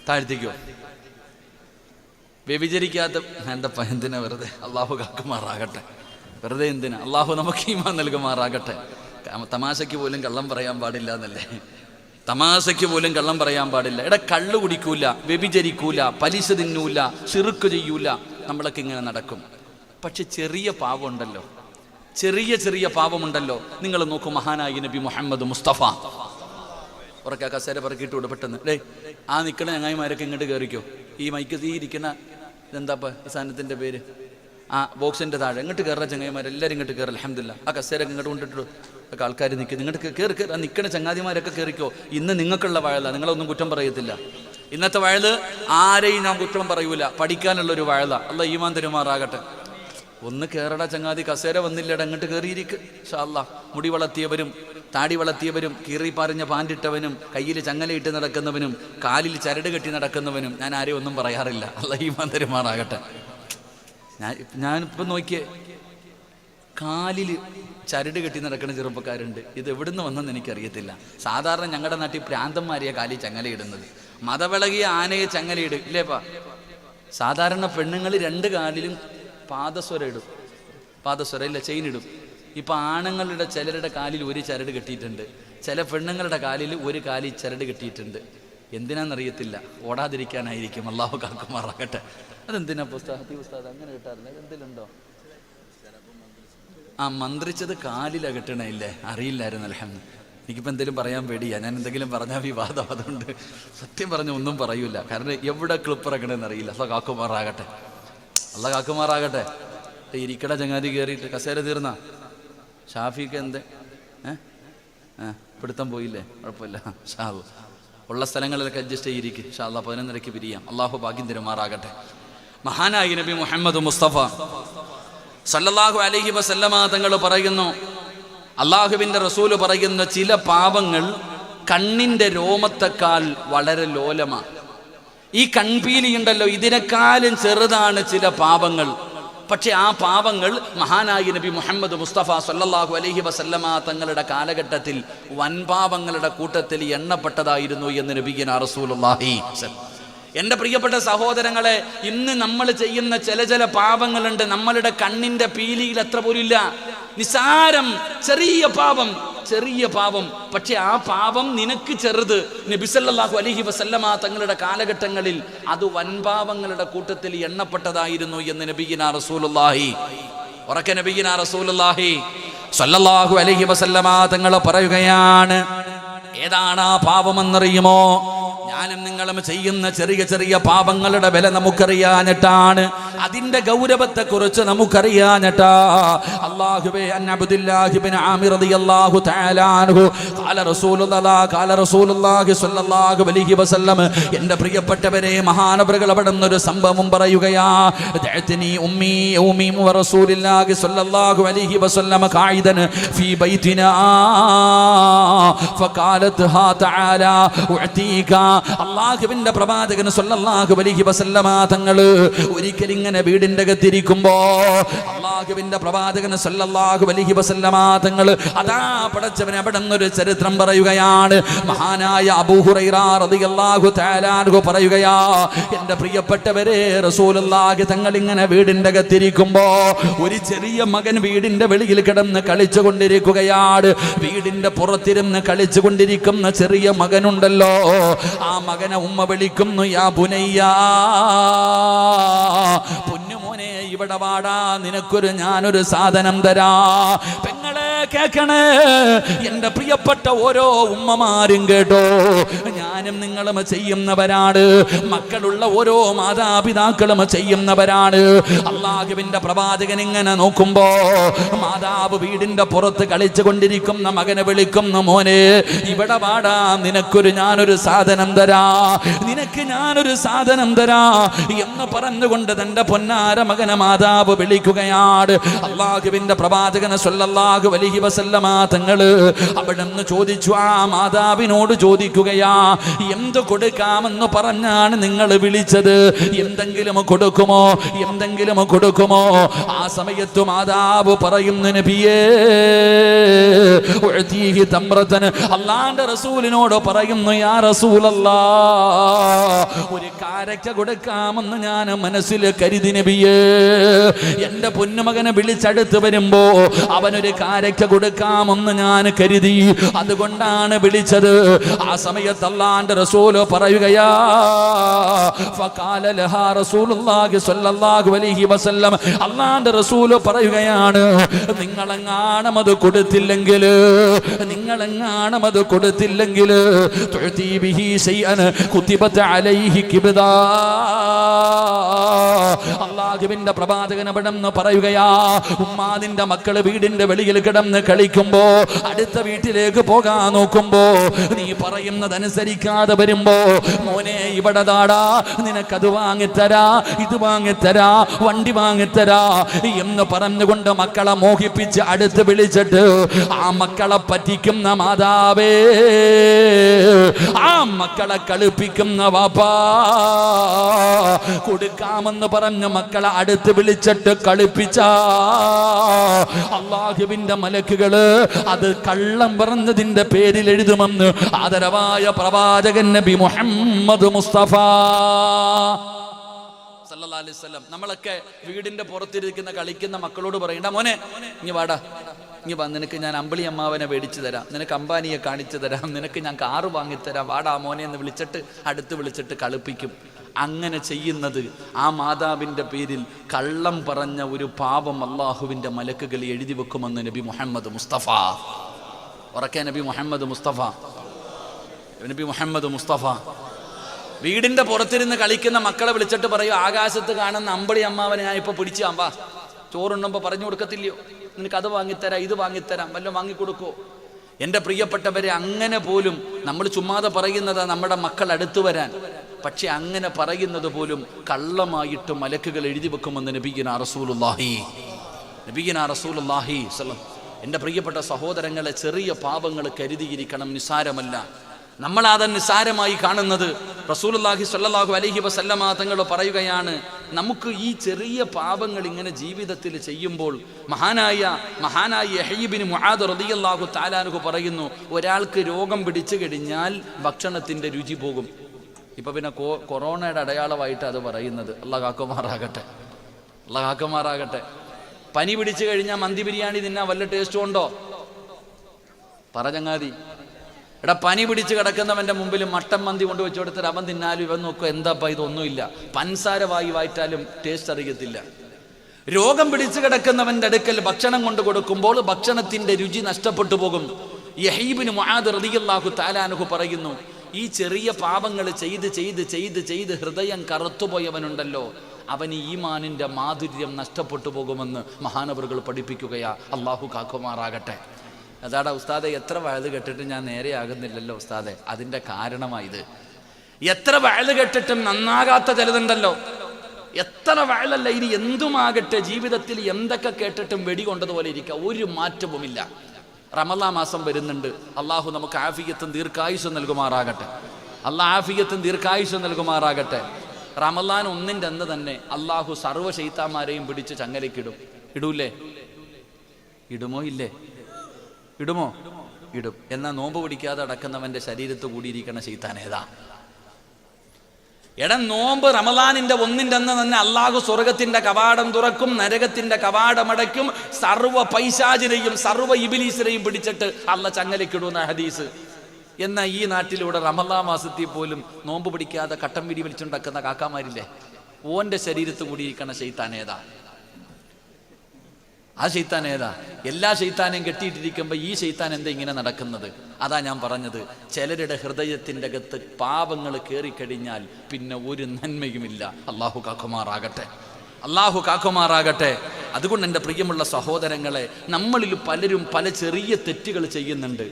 താഴ്ത്തിക്കോ. വ്യഭിചരിക്കാത്ത എന്തിനാ വെറുതെ, അള്ളാഹു കാക്കുമാറാകട്ടെ. വെറുതെ എന്തിനാ, അള്ളാഹു നമുക്ക് ഈമാൻ നൽകുമാറാകട്ടെ. തമാശയ്ക്ക് പോലും കള്ളം പറയാൻ പാടില്ല എന്നല്ലേ, തമാശയ്ക്ക് പോലും കള്ളം പറയാൻ പാടില്ല. എടാ കള്ളു കുടിക്കൂല, വ്യഭിചരിക്കൂല, പലിശ തിന്നൂല, ശിർക്ക് ചെയ്യൂല, നമ്മളൊക്കെ ഇങ്ങനെ നടക്കും. പക്ഷെ ചെറിയ പാവമുണ്ടല്ലോ, ചെറിയ ചെറിയ പാവമുണ്ടല്ലോ. നിങ്ങൾ നോക്കൂ, മഹാനായി നബി മുഹമ്മദ് മുസ്തഫ. ഉറക്കെ കസേര പറക്കിയിട്ട് വിടും പെട്ടെന്ന്. ഡേ ആ നിൽക്കണ ചങ്ങായിമാരൊക്കെ ഇങ്ങോട്ട് കയറിക്കോ. ഈ മൈക്ക് തീ ഇരിക്കുന്ന ഇതെന്താ ഈ സാധനത്തിൻ്റെ പേര്, ആ ബോക്സിൻ്റെ താഴെ ഇങ്ങോട്ട് കയറുന്ന ചങ്ങായിമാരെല്ലാവരും ഇങ്ങോട്ട് കയറി. അൽഹംദുലില്ലാ ആ കസേരൊക്കെ ഇങ്ങോട്ട് കൊണ്ടിട്ടു. ഒക്കെ ആൾക്കാർ നിൽക്കും, ഇങ്ങോട്ട് കയറി കയറി. ആ നിൽക്കണ ചങ്ങാതിമാരൊക്കെ കയറിക്കോ. ഇന്ന് നിങ്ങൾക്കുള്ള വയല, നിങ്ങളൊന്നും കുറ്റം പറയത്തില്ല. ഇന്നത്തെ വയല് ആരെയും ഞാൻ കുറ്റം പറയൂല, പഠിക്കാനുള്ളൊരു വയല. അല്ലാഹ് ഈമാൻ തരുമാറാകട്ടെ. ഒന്ന് കയറട ചങ്ങാതി, കസേര വന്നില്ലട, അങ്ങോട്ട് കയറിയിരിക്ക്. ഇൻഷാ അല്ലാഹ് മുടി വളർത്തിയവരും താടി വളർത്തിയവരും കീറി പറഞ്ഞ പാൻറിട്ടവനും കയ്യിൽ ചങ്ങലയിട്ട് നടക്കുന്നവനും കാലിൽ ചരട് കെട്ടി നടക്കുന്നവനും ഞാൻ ആരെയും ഒന്നും പറയാറില്ല. അല്ലാഹ് ഈമാൻ തരുമാറാകട്ടെ. ഞാനിപ്പോൾ നോക്കിയേ, കാലിൽ ചരട് കെട്ടി നടക്കുന്ന ചെറുപ്പക്കാരുണ്ട്. ഇത് എവിടുന്ന് വന്നെന്ന് എനിക്കറിയത്തില്ല. സാധാരണ ഞങ്ങളുടെ നാട്ടിൽ പ്രാന്തന്മാരെയാണ് കാലിൽ ചങ്ങലയിടുന്നത്. മതവിളകിയ ആനയെ ചങ്ങലയിടും ഇല്ലേപ്പാ. സാധാരണ പെണ്ണുങ്ങൾ 2 കാലിലും പാദസ്വരം ഇടും, പാദസ്വരം ഇല്ല ചെയിൻ ഇടും. ഇപ്പം ആണുങ്ങളുടെ ചിലരുടെ കാലിൽ ഒരു ചരട് കെട്ടിയിട്ടുണ്ട്, ചില പെണ്ണുങ്ങളുടെ കാലിൽ ഒരു കാലിൽ ചരട് കെട്ടിയിട്ടുണ്ട്. എന്തിനാണെന്നറിയത്തില്ല, ഓടാതിരിക്കാനായിരിക്കും. അല്ലാഹു കാക്കുമാറാകട്ടെ. അതെന്തിനാ പുസ്തകത്തി പുസ്തകം അങ്ങനെ കിട്ടാറില്ല, എന്തിലുണ്ടോ? ആ മന്ത്രിച്ചത് കാലിലാണ് കെട്ടണയില്ലേ, അറിയില്ലായിരുന്നു. അൽഹംദുലില്ലാ. എനിക്കിപ്പോൾ എന്തെങ്കിലും പറയാൻ പേടിയാ, ഞാൻ എന്തെങ്കിലും പറഞ്ഞാൽ വിവാദം. അതുകൊണ്ട് സത്യം പറഞ്ഞ ഒന്നും പറയൂല, കാരണം എവിടെ ക്ലിപ്പിറക്കണമെന്ന് അറിയില്ല. അല്ലാഹു കാക്കുമാറാകട്ടെ, അല്ലാഹു കാക്കുമാറാകട്ടെ. ഇരിക്കട ചങ്ങാതി കയറിയിട്ട് കസേര തീർന്ന ഷാഫിക്ക് എന്ത് പിടുത്തം പോയില്ലേ, കുഴപ്പമില്ല. ഇൻഷാ അല്ലാഹ് ഉള്ള സ്ഥലങ്ങളിലൊക്കെ അഡ്ജസ്റ്റ് ചെയ്തിരിക്കും. ഇൻഷാ അല്ലാഹ് 11:30 പിരിയാം. അള്ളാഹു ഭാഗ്യം തരുമാറാകട്ടെ. മഹാനായ നബി മുഹമ്മദ് മുസ്തഫ സല്ലല്ലാഹു അലൈഹി വസല്ലമ തങ്ങൾ പറയുന്നു, അള്ളാഹുവിൻ്റെ റസൂല് പറയുന്ന ചില പാപങ്ങൾ കണ്ണിൻ്റെ രോമത്തെക്കാൾ വളരെ ലോലമാണ്. ഈ കൺപീലിയുണ്ടല്ലോ, ഇതിനേക്കാളും ചെറുതാണ് ചില പാപങ്ങൾ. പക്ഷെ ആ പാപങ്ങൾ മഹാനായ നബി മുഹമ്മദ് മുസ്തഫ സല്ലല്ലാഹു അലൈഹി വസല്ലമ തങ്ങളുടെ കാലഘട്ടത്തിൽ വൻപാപങ്ങളുടെ കൂട്ടത്തിൽ എണ്ണപ്പെട്ടതായിരുന്നു എന്ന് നബിയുനാ റസൂലുള്ളാഹി. എൻ്റെ പ്രിയപ്പെട്ട സഹോദരങ്ങളെ, ഇന്ന് നമ്മൾ ചെയ്യുന്ന ചില പാപങ്ങളുണ്ട്, നമ്മളുടെ കണ്ണിൻ്റെ പീലിയിൽ അത്ര പോലും ഇല്ല. നിസാരം ചെറിയ പാപം, പക്ഷെ ആ പാപം നിനക്ക് ചെറുത്. നബി സല്ലല്ലാഹു അലൈഹി വസല്ലമ തങ്ങളുടെ കാലഘട്ടങ്ങളിൽ അത് വൻപാപങ്ങളുടെ കൂട്ടത്തിൽ എണ്ണപ്പെട്ടതായിരുന്നു എന്ന് നബിയുനാ റസൂലുള്ളാഹി. ഉറക്കെ നബിയുനാ റസൂലുള്ളാഹി സല്ലല്ലാഹു അലൈഹി വസല്ലമ തങ്ങൾ പറയുകയാണ്, ഏതാണ് ആ പാപമെന്നറിയുമോ? ഞാനും നിങ്ങളും ചെയ്യുന്ന ചെറിയ പാപങ്ങളുടെ വില നമുക്കറിയാഞ്ഞിട്ടാണ്, അതിന്റെ ഗൗരവത്തെ കുറിച്ച് നമുക്കറിയാഞ്ഞിട്ടാ. അല്ലാഹുവേ, അൻ അബ്ദുല്ലാഹി ഇബ്നു ആമിർ റളിയല്ലാഹു തആല അൻഹു ഖാല റസൂലുള്ളാഹി സ്വല്ലല്ലാഹു അലൈഹി വസല്ലം, എൻ്റെ പ്രിയപ്പെട്ടവരെ, മഹാനവറുകൾ അവിടുന്ന് ഒരു സംഭവം പറയുകയാ. ദഅത്നി ഉമ്മി വ റസൂലുള്ളാഹി സ്വല്ലല്ലാഹു അലൈഹി വസല്ലം ഖായിദൻ ഫീ ബൈതിനാ ഫഖാലത് ഹാ തആല ഉഅതീക. അല്ലാഹുവിന്റെ പ്രവാചകൻ സ്വല്ലല്ലാഹു അലൈഹി വസല്ലമ തങ്ങൾ ഒരിക്കൽ ഇങ്ങനെ വീടിന്റെ അകത്തിരിക്കുമ്പോ അല്ലാഹുവിന്റെ പ്രവാചകൻ സ്വല്ലല്ലാഹു അലൈഹി വസല്ലമ തങ്ങൾ അതാ പടച്ചവൻ അവിടെ ഒരു ചരിത്രം പറയുകയാണ്. മഹാനായ അബൂ ഹുറൈറ റളിയല്ലാഹു തആല അൻഹു പറയുകയാ, എൻ്റെ പ്രിയപ്പെട്ടവരെ, റസൂലുള്ളാഹി തങ്ങൾ ഇങ്ങനെ വീടിന്റെ അകത്തിരിക്കുമ്പോ ഒരു ചെറിയ മകൻ വീടിന്റെ വെളിയിൽ കിടന്ന് കളിച്ചുകൊണ്ടിരിക്കുകയാണ്. വീടിന്റെ പുറത്തിരുന്ന് കളിച്ചുകൊണ്ടിരിക്കുന്ന ചെറിയ മകനുണ്ടല്ലോ, ആ മകനെ ഉമ്മ വിളിക്കുന്നു, യാ ബുനയ്യ, പൊന്നുമോനെ ഇവിടെ വാടാ, ഞാനൊരു സാധനം തരാ. പെങ്ങളെ കേൾക്കണേ, എൻ്റെ പ്രിയപ്പെട്ട ഓരോ ഉമ്മമാരും കേട്ടോ, ഞാനും നിങ്ങളും ചെയ്യുന്നവരാണ്, മക്കളുള്ള ഓരോ മാതാപിതാക്കളും ചെയ്യുന്നവരാണ്. അല്ലാഹുവിന്റെ പ്രവാചകൻ ഇങ്ങനെ നോക്കുമ്പോ മാതാവ് വീടിന്റെ പുറത്ത് കളിച്ചു കൊണ്ടിരിക്കുന്ന മകനെ വിളിക്കുന്നു, മോനെ ഇവിടെ വാടാ, ഞാനൊരു സാധനം തരാ, ഞാനൊരു സാധനം തരാ എന്ന് പറഞ്ഞുകൊണ്ട് തന്റെ പൊന്നാര മകനെ മാതാവ് വിളിക്കുകയാണ്. അല്ലാഹുവിന്റെ പ്രവാചകൻ സ്വല്ലല്ലാഹു അലൈഹി വസല്ലമ തങ്ങള് അവിടുന്ന് ചോദിച്ചു, ആ മാതാവിനോട് ചോദിക്കുകയാ, എന്ത് കൊടുക്കാമെന്ന് പറഞ്ഞാണ് നിങ്ങൾ വിളിച്ചത്? എന്തെങ്കിലും കൊടുക്കുമോ? ആ സമയത്ത് മാതാവ് പറയുന്നു, നബിയേ, ഉഅതീഹി തംറതൻ. അല്ലാഹുവിന്റെ റസൂലിനോട് പറയുന്നു, യാ റസൂലല്ലാഹ്, ഒരു കാരക്ക കൊടുക്കാമെന്ന് ഞാൻ മനസ്സിൽ കരുതി നബിയേ. എന്റെ പൊന്നുമകനെ വിളിച്ചടുത്ത് വരുമ്പോ അവനൊരു കാരക്ക കൊടുക്കാമെന്ന് ഞാൻ കരുതി, അതുകൊണ്ടാണ് വിളിച്ചത്. ആ സമയത്ത് അല്ലാഹുവിന്റെ റസൂൽ പറയുകയാ, ഫഖാല ലഹാ റസൂലുള്ളാഹി സ്വല്ലല്ലാഹു അലൈഹി വസല്ലം, അല്ലാഹുവിന്റെ റസൂൽ പറയുകയാണ്, നിങ്ങളെങ്ങാനും അത് കൊടുത്തില്ലെങ്കിൽ തുഅതി ബിഹി ശൈഅൻ കുതിബത അലൈഹി കിബ്ദാ. അല്ലാഹുവിന്റെ പ്രവാചകൻ അവിടെന്ന് പറയുകയാ, ഉമ്മാതിന്റെ മക്കള് വീടിന്റെ വെളിയിൽ കിടന്ന് കളിക്കുമ്പോ അടുത്ത വീട്ടിലേക്ക് പോകാൻ നോക്കുമ്പോ നീ പറയുന്നതനുസരിക്കാതെ വരുമ്പോ, മോനെ ഇവിടെ താടാ, നിനക്കത് വാങ്ങിത്തരാ, ഇത് വാങ്ങിത്തരാ, വണ്ടി വാങ്ങിത്തരാ എന്ന് പറഞ്ഞുകൊണ്ട് മക്കളെ മോഹിപ്പിച്ച് അടുത്ത് വിളിച്ചിട്ട് ആ മക്കളെ പറ്റിക്കുന്ന മാതാവേ, ആ മക്കളെ കളിപ്പിക്കുന്ന വാപ്പാ, കൊടുക്കാമെന്ന് പറഞ്ഞ് മക്കളെ അടുത്ത് വിളിച്ചിട്ട് കളിപ്പിച്ച അല്ലാഹുവിന്റെ മലക്കുകള് അത് കള്ളം പറഞ്ഞതിന്റെ പേരിൽ എഴുതുമെന്ന് ആദരവായ പ്രവാചകൻ നബി മുഹമ്മദ് മുസ്തഫ സല്ലല്ലാഹു അലൈഹി വസല്ലം. നമ്മളൊക്കെ വീടിന്റെ പുറത്തിരിക്കുന്ന കളിക്കുന്ന മക്കളോട് പറയണ്ട, മോനെ ഇനി വാടാ, ഇനി വാ, നിനക്ക് ഞാൻ അമ്പിളി അമ്മാവനെ മേടിച്ചു തരാം, നിനക്ക് അംബാനിയെ കാണിച്ചു തരാം, നിനക്ക് ഞാൻ കാറ് വാങ്ങിത്തരാം, വാടാ മോനെ എന്ന് അടുത്ത് വിളിച്ചിട്ട് കളിപ്പിക്കും. അങ്ങനെ ചെയ്യുന്നത് ആ മാതാവിൻ്റെ പേരിൽ കള്ളം പറഞ്ഞ ഒരു പാപം അല്ലാഹുവിൻ്റെ മലക്കുകൾ എഴുതി വെക്കുമെന്ന് നബി മുഹമ്മദ് മുസ്തഫ. ഉറക്കെ നബി മുഹമ്മദ് മുസ്തഫ. വീടിന്റെ പുറത്തിരുന്ന് കളിക്കുന്ന മക്കളെ വിളിച്ചിട്ട് പറയും, ആകാശത്ത് കാണുന്ന അമ്പളി അമ്മാവനെ ഞാൻ ഇപ്പൊ പിടിച്ചാമ്പാ, ചോറുണ്ണുമ്പോ പറഞ്ഞു കൊടുക്കത്തില്ലയോ, നിനക്ക് അത് വാങ്ങിത്തരാം, ഇത് വാങ്ങിത്തരാം, വല്ലതും വാങ്ങിക്കൊടുക്കോ? എൻ്റെ പ്രിയപ്പെട്ടവരെ, അങ്ങനെ പോലും നമ്മൾ ചുമ്മാതെ പറയുന്നതാ നമ്മുടെ മക്കൾ അടുത്തു വരാൻ. പക്ഷെ അങ്ങനെ പറയുന്നത് പോലും കള്ളമായിട്ട് മലക്കുകൾ എഴുതി വെക്കുമെന്ന് നബിയുനാ റസൂലുള്ളാഹി സ്വല്ലല്ലാഹു. എൻ്റെ പ്രിയപ്പെട്ട സഹോദരങ്ങളെ, ചെറിയ പാപങ്ങൾ കരുതിയിരിക്കണം, നിസാരമല്ല. നമ്മളത് നിസാരമായി കാണുന്നത്. റസൂലുള്ളാഹി സ്വല്ലല്ലാഹു അലൈഹി വസല്ലമ തങ്ങൾ പറയുകയാണ്, നമുക്ക് ഈ ചെറിയ പാപങ്ങൾ ഇങ്ങനെ ജീവിതത്തിൽ ചെയ്യുമ്പോൾ മഹാനായ യഹ്യ ഇബ്നു മുആദ് റളിയല്ലാഹു തആല അൻഹു പറയുന്നു, ഒരാൾക്ക് രോഗം പിടിച്ചു കഴിഞ്ഞാൽ ഭക്ഷണത്തിൻ്റെ രുചി പോകും. ഇപ്പം പിന്നെ കൊറോണയുടെ അടയാളമായിട്ട് അത് പറയുന്നത്. അല്ലാഹു കാക്കുമാറാകട്ടെ. പനി പിടിച്ചു കഴിഞ്ഞാൽ മന്തി ബിരിയാണി തിന്നാൻ വല്ല ടേസ്റ്റും ഉണ്ടോ? പറ ചങ്ങാതി. എടാ, പനി പിടിച്ച് കിടക്കുന്നവൻ്റെ മുമ്പിൽ മട്ടൻ മന്തി കൊണ്ട് വെച്ചു കൊടുത്തിട്ട് അവൻ തിന്നാലും ഇവൻ നോക്കുക, എന്താപ്പാ ഇതൊന്നുമില്ല, പൻസാര വായിട്ടാലും ടേസ്റ്റ് അറിയത്തില്ല. രോഗം പിടിച്ചു കിടക്കുന്നവൻ്റെ അടുക്കൽ ഭക്ഷണം കൊണ്ട് കൊടുക്കുമ്പോൾ ഭക്ഷണത്തിൻ്റെ രുചി നഷ്ടപ്പെട്ടു പോകും. യഹ്യ ഇബ്നു മുആദ് റളിയല്ലാഹു തആല അൻഹു പറയുന്നു, ഈ ചെറിയ പാപങ്ങൾ ചെയ്ത് ഹൃദയം കറുത്തുപോയവനുണ്ടല്ലോ, അവന് ഈമാനിൻ്റെ മാധുര്യം നഷ്ടപ്പെട്ടു പോകുമെന്ന് മഹാനവറുകൾ പഠിപ്പിക്കുകയാ. അള്ളാഹു കാക്കുമാറാകട്ടെ. അതാടാ ഉസ്താദെ, എത്ര വയത് കേട്ടിട്ടും ഞാൻ നേരെയാകുന്നില്ലല്ലോ ഉസ്താദെ. അതിൻ്റെ കാരണമായത്, എത്ര വയത് കേട്ടിട്ടും നന്നാകാത്ത ചിലതുണ്ടല്ലോ. എത്ര വയലല്ല, ഇനി എന്തുമാകട്ടെ, ജീവിതത്തിൽ എന്തൊക്കെ കേട്ടിട്ടും വെടികൊണ്ടതുപോലെ ഇരിക്കുക, ഒരു മാറ്റവുമില്ല. റമളാൻ മാസം വരുന്നുണ്ട്. അള്ളാഹു നമുക്ക് ആഫിയത്തും ദീർഘായുസ്സും നൽകുമാറാകട്ടെ. റമളാൻ 1-ന്റെ അന്ന് തന്നെ അള്ളാഹു സർവ്വ ശൈത്താന്മാരെയും പിടിച്ച് ചങ്ങലയ്ക്കിടും. ഇടൂലേ? ഇടുമോ? ഇടും. എന്നാൽ നോമ്പ് പിടിക്കാതെ അടക്കുന്നവന്റെ ശരീരത്ത് കൂടിയിരിക്കണ ശൈത്താൻ ഏതാ? നോമ്പ് റമളാനിന്റെ 1-ന്റെ അന്ന് തന്നെ അള്ളാഹു സ്വർഗത്തിന്റെ കവാടം തുറക്കും, നരകത്തിന്റെ കവാടമടയ്ക്കും, സർവ്വ പൈശാചിനെയും സർവ്വ ഇബ്ലീസിനെയും പിടിച്ചിട്ട് അള്ള ചങ്ങലയ്ക്കിടുന്ന ഹദീസ്. എന്നാൽ ഈ നാട്ടിലൂടെ റമളാൻ മാസത്തിൽ പോലും നോമ്പ് പിടിക്കാതെ കട്ടം പിടി വലിച്ചുണ്ടാക്കുന്ന കാക്കാമാരില്ലേ? ഓന്റെ ശരീരത്ത് കൂടിയിരിക്കണ ശൈത്താൻ ഏതാ? ആ ശൈത്താൻ ഏതാ? എല്ലാ ശൈത്താനെയും കെട്ടിയിട്ടിരിക്കുമ്പോൾ ഈ ശൈത്താൻ എന്താ ഇങ്ങനെ നടക്കുന്നത്? അതാ ഞാൻ പറഞ്ഞത്, ചിലരുടെ ഹൃദയത്തിൻ്റെ അകത്ത് പാപങ്ങൾ കയറിക്കഴിഞ്ഞാൽ പിന്നെ ഒരു നന്മയുമില്ല. അള്ളാഹു കാക്കുമാറാകട്ടെ. അതുകൊണ്ട് എൻ്റെ പ്രിയമുള്ള സഹോദരങ്ങളെ, നമ്മളിൽ പലരും പല ചെറിയ തെറ്റുകൾ ചെയ്യുന്നുണ്ട്.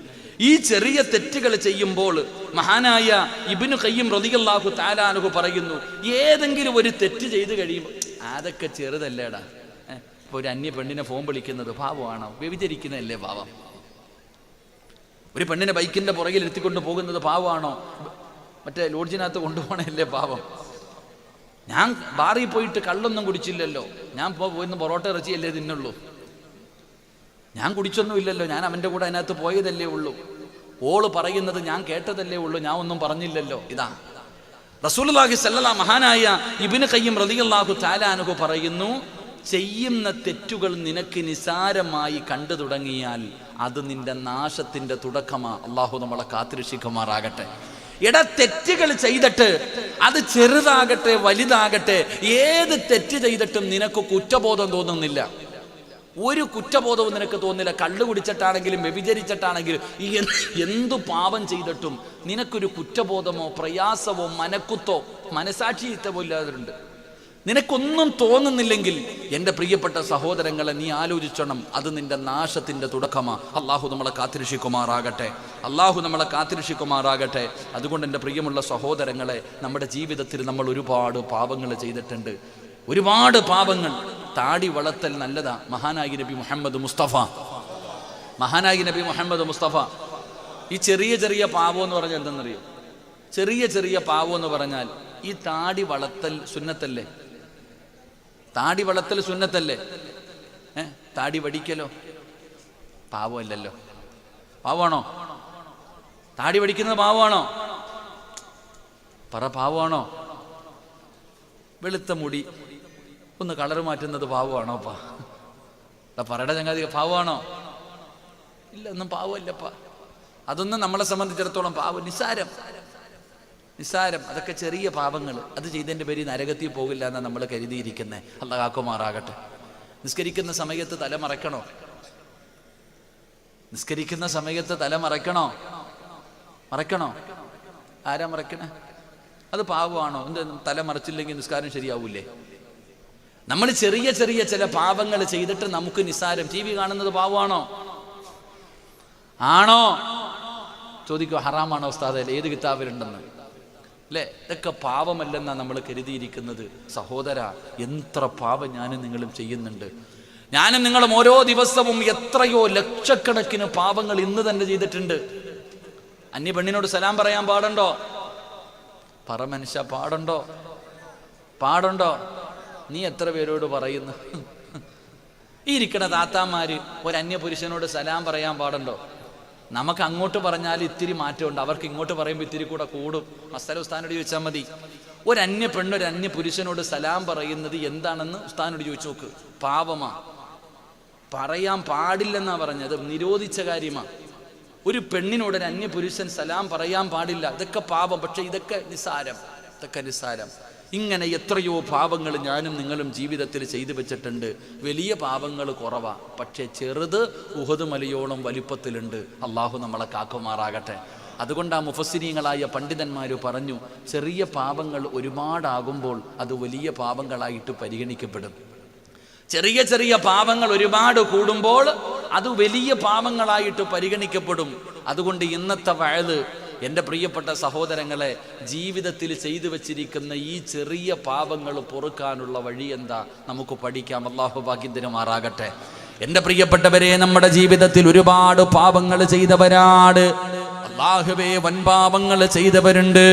ഈ ചെറിയ തെറ്റുകൾ ചെയ്യുമ്പോൾ മഹാനായ ഇബ്നു ഖയ്യിം റളിയല്ലാഹു തആല അൻഹു പറയുന്നു, ഏതെങ്കിലും ഒരു തെറ്റ് ചെയ്ത് കഴിയുമ്പോൾ അതൊക്കെ ചെറുതല്ലേടാ. ഇപ്പോൾ ഒരു അന്യ പെണ്ണിനെ ഫോൺ വിളിക്കുന്നത് പാവമാണോ? വ്യഭിചരിക്കുന്നതല്ലേ പാവം? ഒരു പെണ്ണിനെ ബൈക്കിൻ്റെ പുറകിൽ എത്തിക്കൊണ്ട് പോകുന്നത് പാവമാണോ? മറ്റേ ലോഡ്ജിനകത്ത് കൊണ്ടുപോകണല്ലേ പാവം? ഞാൻ ബാറിൽ പോയിട്ട് കള്ളൊന്നും കുടിച്ചില്ലല്ലോ, ഞാൻ പോയിന്ന് പൊറോട്ട ഇറച്ചിയല്ലേ തിന്നുള്ളൂ, ഞാൻ കുടിച്ചൊന്നുമില്ലല്ലോ, ഞാൻ അവൻ്റെ കൂടെ അതിനകത്ത് പോയതല്ലേ ഉള്ളൂ, ഓള് പറയുന്നത് ഞാൻ കേട്ടതല്ലേ ഉള്ളൂ, ഞാൻ ഒന്നും പറഞ്ഞില്ലല്ലോ. ഇതാ റസൂലുള്ളാഹി സ്വല്ലല്ലാഹു മഹാനായ ഇബ്നു ഖയ്യിം റളിയല്ലാഹു തആല അൻഹു പറയുന്നു, ചെയ്യുന്ന തെറ്റുകൾ നിനക്ക് നിസാരമായി കണ്ടു തുടങ്ങിയാൽ അത് നിന്റെ നാശത്തിന്റെ തുടക്കമാ. അള്ളാഹു നമ്മളെ കാത്തിരക്ഷിക്കുമാറാകട്ടെ. തെറ്റുകൾ ചെയ്തിട്ട് അത് ചെറുതാകട്ടെ വലുതാകട്ടെ, ഏത് തെറ്റ് ചെയ്തിട്ടും നിനക്ക് കുറ്റബോധം തോന്നുന്നില്ല. ഒരു കുറ്റബോധവും നിനക്ക് തോന്നില്ല. കള്ളു കുടിച്ചിട്ടാണെങ്കിലും വ്യഭിചരിച്ചിട്ടാണെങ്കിലും എന്തു പാപം ചെയ്തിട്ടും നിനക്കൊരു കുറ്റബോധമോ പ്രയാസമോ മനക്കുത്തോ മനസാക്ഷിയിത്തമോ ഇല്ലാതുണ്ട്. നിനക്കൊന്നും തോന്നുന്നില്ലെങ്കിൽ എൻ്റെ പ്രിയപ്പെട്ട സഹോദരങ്ങളെ, നീ ആലോചിച്ചണം, അത് നിന്റെ നാശത്തിൻ്റെ തുടക്കമാ. അള്ളാഹു നമ്മളെ കാത്തിരക്ഷിക്കുമാറാകട്ടെ. അതുകൊണ്ട് എൻ്റെ പ്രിയമുള്ള സഹോദരങ്ങളെ, നമ്മുടെ ജീവിതത്തിൽ നമ്മൾ ഒരുപാട് പാപങ്ങൾ ചെയ്തിട്ടുണ്ട്, ഒരുപാട് പാപങ്ങൾ. താടി വളർത്തൽ നല്ലതാ. മഹാനായി നബി മുഹമ്മദ് മുസ്തഫ ഈ ചെറിയ പാപം എന്ന് പറഞ്ഞാൽ എന്തെന്നറിയോ? ചെറിയ പാപം എന്ന് പറഞ്ഞാൽ ഈ താടി വളർത്തൽ സുന്നത്തല്ലേ? താടി വടിക്കലോ പാവമല്ലല്ലോ. പാവമാണോ? താടി വടിക്കുന്നത് പാവമാണോ? പറ, പാവമാണോ? വെളുത്ത മുടി ഒന്ന് കളർ മാറ്റുന്നത് പാവമാണോപ്പാ? പറയുടെ ചങ്ങാതി, പാവമാണോ? ഇല്ല, ഒന്നും പാവമല്ലപ്പാ. അതൊന്നും നമ്മളെ സംബന്ധിച്ചിടത്തോളം പാവം നിസ്സാരം. അതൊക്കെ ചെറിയ പാപങ്ങൾ. അത് ചെയ്തതിൻ്റെ പേര് നരകത്തിൽ പോകില്ല എന്നാണ് നമ്മൾ കരുതിയിരിക്കുന്നത്. അല്ലാഹു കാക്കുമാറാകട്ടെ. നിസ്കരിക്കുന്ന സമയത്ത് തല മറയ്ക്കണോ? ആരാ മറയ്ക്കണേ? അത് പാവമാണോ? എന്ത് തല മറച്ചില്ലെങ്കിൽ നിസ്കാരം ശരിയാവൂലേ? നമ്മൾ ചെറിയ ചില പാപങ്ങൾ ചെയ്തിട്ട് നമുക്ക് നിസ്സാരം. ടി വി കാണുന്നത് പാവമാണോ? ചോദിക്കോ, ഹറാമാണോ ഉസ്താദേ? ഏത് കിതാബിലുണ്ടെന്ന് അല്ലേ? ഇതൊക്കെ പാപമല്ലെന്നാണ് നമ്മൾ കരുതിയിരിക്കുന്നത്. സഹോദര, എത്ര പാപം ഞാനും നിങ്ങളും ചെയ്യുന്നുണ്ട്. ഞാനും നിങ്ങളും ഓരോ ദിവസവും എത്രയോ ലക്ഷക്കണക്കിന് പാപങ്ങൾ ഇന്ന് തന്നെ ചെയ്തിട്ടുണ്ട്. അന്യ പെണ്ണിനോട് സലാം പറയാൻ പാടുണ്ടോ? പറ മനുഷ്യ, പാടുണ്ടോ? നീ എത്ര പേരോട് പറയുന്നു? ഈ ഇരിക്കണ താത്താമാര് ഒരു അന്യ പുരുഷനോട് സലാം പറയാൻ പാടുണ്ടോ? നമുക്ക് അങ്ങോട്ട് പറഞ്ഞാൽ ഇത്തിരി മാറ്റമുണ്ട്, അവർക്ക് ഇങ്ങോട്ട് പറയുമ്പോൾ ഇത്തിരി കൂടെ കൂടും. മസ്തല ഉസ്താനോട് ചോദിച്ചാൽ മതി. ഒരു അന്യ പെണ്ണ് ഒരു അന്യ പുരുഷനോട് സലാം പറയുന്നത് എന്താണെന്ന് ഉസ്താനോട് ചോദിച്ചു നോക്ക്. പാപമാ, പറയാൻ പാടില്ലെന്നാ പറഞ്ഞത്, നിരോധിച്ച കാര്യമാണ്. ഒരു പെണ്ണിനോട് ഒരു അന്യ പുരുഷൻ സലാം പറയാൻ പാടില്ല. ഇതൊക്കെ പാപം. പക്ഷെ ഇതൊക്കെ നിസ്സാരം. ഇങ്ങനെ എത്രയോ പാപങ്ങൾ ഞാനും നിങ്ങളും ജീവിതത്തിൽ ചെയ്തു വെച്ചിട്ടുണ്ട്. വലിയ പാപങ്ങൾ കുറവാ, പക്ഷെ ചെറുത് ഉഹദ് മലയോളം വലിപ്പത്തിലുണ്ട്. അള്ളാഹു നമ്മളെ കാക്കുമാറാകട്ടെ. അതുകൊണ്ട് ആ മുഫസ്സിരീങ്ങളായ പണ്ഡിതന്മാർ പറഞ്ഞു, ചെറിയ പാപങ്ങൾ ഒരുപാടാകുമ്പോൾ അത് വലിയ പാപങ്ങളായിട്ട് പരിഗണിക്കപ്പെടും. ചെറിയ ചെറിയ പാപങ്ങൾ ഒരുപാട് കൂടുമ്പോൾ അത് വലിയ പാപങ്ങളായിട്ട് പരിഗണിക്കപ്പെടും. അതുകൊണ്ട് ഇന്നത്തെ വഅദ്, എൻ്റെ പ്രിയപ്പെട്ട സഹോദരങ്ങളെ, ജീവിതത്തിൽ ചെയ്തു വച്ചിരിക്കുന്ന ഈ ചെറിയ പാപങ്ങൾ പൊറുക്കാനുള്ള വഴി എന്താ നമുക്ക് പഠിക്കാം. അല്ലാഹു ഭാഗ്യം തരുമാറാകട്ടെ. എൻ്റെ പ്രിയപ്പെട്ടവരെ, നമ്മുടെ ജീവിതത്തിൽ ഒരുപാട് പാപങ്ങൾ ചെയ്തവരാണ്. അല്ലാഹുവേ, വൻപാപങ്ങൾ ചെയ്തവരുണ്ട്.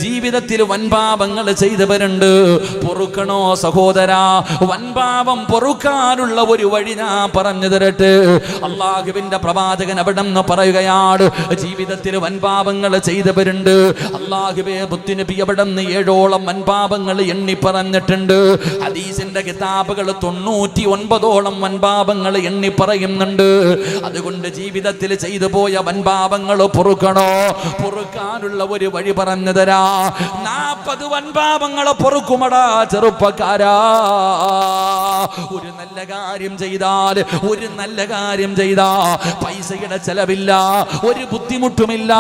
ജീവിതത്തിൽ വൻപാപങ്ങൾ ചെയ്തവരുണ്ട്. പൊറുക്കണോ സഹോദരാ? വൻപാപം പൊറുക്കാനുള്ള ഒരു വഴി ഞാൻ പറഞ്ഞു തരട്ടെ. അല്ലാഹുവിന്റെ പ്രവാചകൻ അവിടെ നിന്ന് പറയുകയാണ്, ജീവിതത്തിൽ വൻപാപങ്ങൾ ചെയ്തവരുണ്ട്. അല്ലാഹുവേ, മുത്തുനബി അവിടെ നിന്ന് 7ഓളം വൻപാപങ്ങൾ എണ്ണി പറഞ്ഞിട്ടുണ്ട്. ഹദീസിന്റെ കിതാബുകൾ 99ഓളം വൻപാപങ്ങൾ എണ്ണി പറയുന്നുണ്ട്. അതുകൊണ്ട് ജീവിതത്തിൽ ചെയ്തു പോയ വൻപാപങ്ങൾ പൊറുക്കാനുള്ള ഒരു വഴി പറഞ്ഞു തരാ. 40 വൻപാപങ്ങളെ പൊറുക്കുമടാ ചെറുപ്പക്കാരാ. ഒരു നല്ല കാര്യം ചെയ്താ പൈസയുടെ ചെലവില്ല, ഒരു ബുദ്ധിമുട്ടുമില്ല,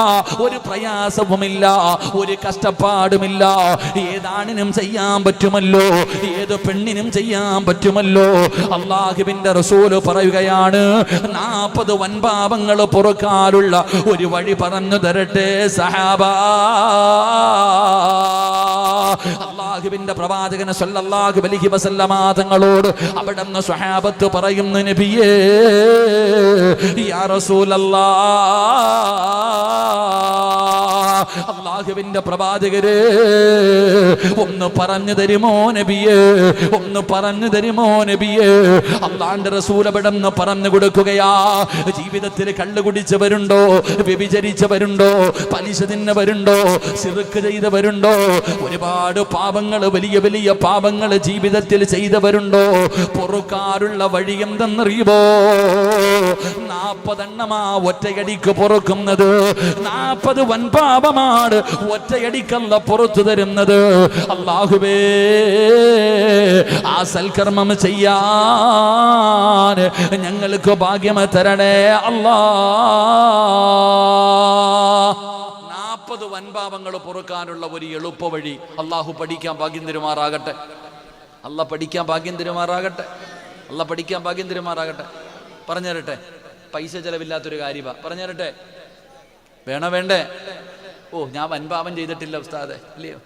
ഒരു പ്രയാസവുമില്ല, ഒരു കഷ്ടപ്പാടുമില്ല. ഏതാണിനും ചെയ്യാൻ പറ്റുമല്ലോ, ഏത് പെണ്ണിനും ചെയ്യാൻ പറ്റുമല്ലോ. അല്ലാഹുവിന്റെ റസൂൽ പറയുകയാണ്, 40 വൻപാപങ്ങൾ പൊറുക്കാനുള്ള ഒരു വഴി പറഞ്ഞു തരട്ടെ സഹാബാ. അല്ലാഹുവിന്റെ പ്രവാചകൻ സല്ലല്ലാഹു അലൈഹി വസല്ലമ തങ്ങളോട് അവിടുന്ന് സ്വഹാബത്ത് പറയുന്നു, നബിയേ, യാ റസൂലല്ലാഹ്, അല്ലാഹുവിന്റെ പ്രവാചകരെ, ഒന്ന് പറഞ്ഞു തരുമോ നബിയേ? അല്ലാഹുവിന്റെ റസൂൽ അവിടുന്ന് പറഞ്ഞു കൊടുക്കുകയാ. ജീവിതത്തിൽ കള്ളു കുടിച്ചവരുണ്ടോ? വ്യഭിചരിച്ചവരുണ്ടോ? പലിശ തിന്നവരുണ്ടോ? ശിർക്ക് ചെയ്തവരുണ്ടോ? ഒരുപാട് പാപങ്ങൾ, വലിയ വലിയ പാപങ്ങൾ ജീവിതത്തിൽ ചെയ്തവരുണ്ടോ? പൊറുക്കാനുള്ള വഴി എന്തെന്നറിയുമോ? 40 എണ്ണമാ ഒറ്റയടിക്ക് പൊറുക്കുന്നത്. 40 വൻപാപമാണ് ഒറ്റയടിക്കല്ല പുറത്തു തരുന്നത്. അല്ലാഹുവേ, ആ സൽക്കർമ്മം ചെയ്യാൻ ഞങ്ങൾക്ക് ഭാഗ്യം തരണേ അല്ലാ. 40 വൻപാപങ്ങൾ പൊറുക്കാനുള്ള ഒരു എളുപ്പ വഴി അള്ളാഹു പഠിക്കാൻ ഭാഗ്യം തരുമാറാകട്ടെ. പറഞ്ഞു തരട്ടെ. പൈസ ചെലവില്ലാത്തൊരു കാര്യമാ. പറഞ്ഞു തരട്ടെ? വേണ്ടേ? ഓ, ഞാൻ വൻപാപം ചെയ്തിട്ടില്ല ഉസ്താദെ, ഇല്ലയോ?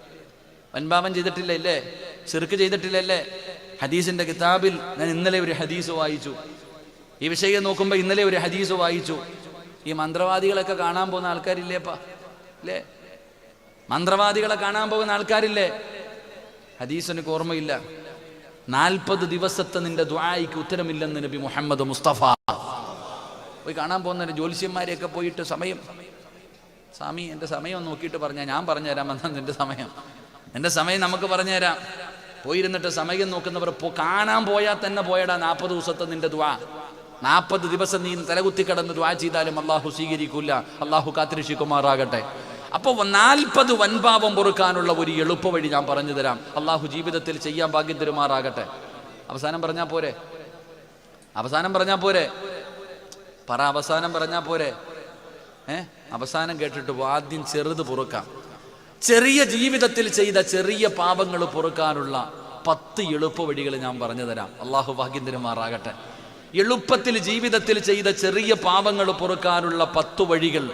വൻപാപം ചെയ്തിട്ടില്ല, ഇല്ലേ? ശിർക്ക് ചെയ്തിട്ടില്ലല്ലേ? ഹദീസിന്റെ കിതാബിൽ ഞാൻ ഇന്നലെ ഒരു ഹദീസ് വായിച്ചു. ഈ വിഷയം നോക്കുമ്പോൾ ഇന്നലെ ഒരു ഹദീസ് വായിച്ചു. ഈ മന്ത്രവാദികളൊക്കെ കാണാൻ പോകുന്ന ആൾക്കാരില്ലേപ്പാ, അല്ലേ? മന്ത്രവാദികളെ കാണാൻ പോകുന്ന ആൾക്കാരില്ലേ? ഹദീസ് എനിക്ക് ഓർമ്മയില്ല. 40 ദിവസത്തെ നിന്റെ ദുആയിക്ക് ഉത്തരമില്ലെന്ന് നബി മുഹമ്മദ് മുസ്തഫ. പോയി കാണാൻ പോകുന്ന ജ്യോത്സ്യന്മാരെയൊക്കെ പോയിട്ട് സ്വാമി എൻ്റെ സമയം നോക്കിയിട്ട് പറഞ്ഞാൽ ഞാൻ പറഞ്ഞുതരാം, എന്നാ എൻ്റെ സമയം നമുക്ക് പറഞ്ഞുതരാം. പോയിരുന്നിട്ട് സമയം നോക്കുന്നവർ കാണാൻ പോയാൽ തന്നെ പോയടാ 40 ദിവസത്തെ നിന്റെ ദുആ. 40 ദിവസം നീ തലകുത്തി കിടന്ന് ദുആ ചെയ്താലും അള്ളാഹു സ്വീകരിക്കില്ല. അള്ളാഹു കാത്തിരക്ഷിക്കുമാറാകട്ടെ. അപ്പോൾ 40 വൻപാപം പൊറുക്കാനുള്ള ഒരു എളുപ്പ വഴി ഞാൻ പറഞ്ഞു തരാം. അള്ളാഹു ജീവിതത്തിൽ ചെയ്യാൻ ഭാഗ്യം തരുമാറാകട്ടെ. അവസാനം പറഞ്ഞാൽ പോരെ? പറ, അവസാനം പറഞ്ഞാൽ പോരെ? അവസാനം കേട്ടിട്ട് ആദ്യം ചെറുത് പൊറുക്കാം. ചെറിയ ജീവിതത്തിൽ ചെയ്ത ചെറിയ പാപങ്ങൾ പൊറുക്കാനുള്ള 10 എളുപ്പ വഴികൾ ഞാൻ പറഞ്ഞു തരാം. അള്ളാഹു ഭാഗ്യം തരുമാറാകട്ടെ. എളുപ്പത്തിൽ ജീവിതത്തിൽ ചെയ്ത ചെറിയ പാപങ്ങൾ പൊറുക്കാനുള്ള 10 വഴികൾ.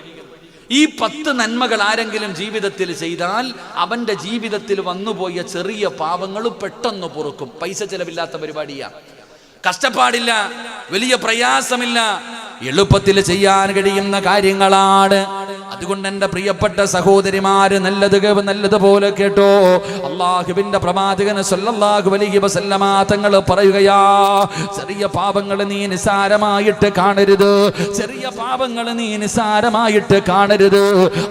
ഈ 10 നന്മകൾ ആരെങ്കിലും ജീവിതത്തിൽ ചെയ്താൽ അവന്റെ ജീവിതത്തിൽ വന്നുപോയ ചെറിയ പാപങ്ങൾ പെട്ടെന്ന് പൊറുക്കും. പൈസ ചെലവില്ലാത്ത പരിപാടിയാ, കഷ്ടപ്പാടില്ല, വലിയ പ്രയാസമില്ല, എളുപ്പത്തിൽ ചെയ്യാൻ കഴിയുന്ന കാര്യങ്ങളാണ്. അതുകൊണ്ട് എൻ്റെ പ്രിയപ്പെട്ട സഹോദരിമാര് നല്ലതുപോലെ കേട്ടോ. അള്ളാഹുവിന്റെ പ്രവാചകൻ സല്ലല്ലാഹു അലൈഹി വസല്ലമ തങ്ങൾ പറയുകയാ, ചെറിയ പാപങ്ങൾ നീ നിസാരമായിട്ട് കാണരുത്, ചെറിയ പാപങ്ങൾ നീ നിസാരമായിട്ട് കാണരുത്.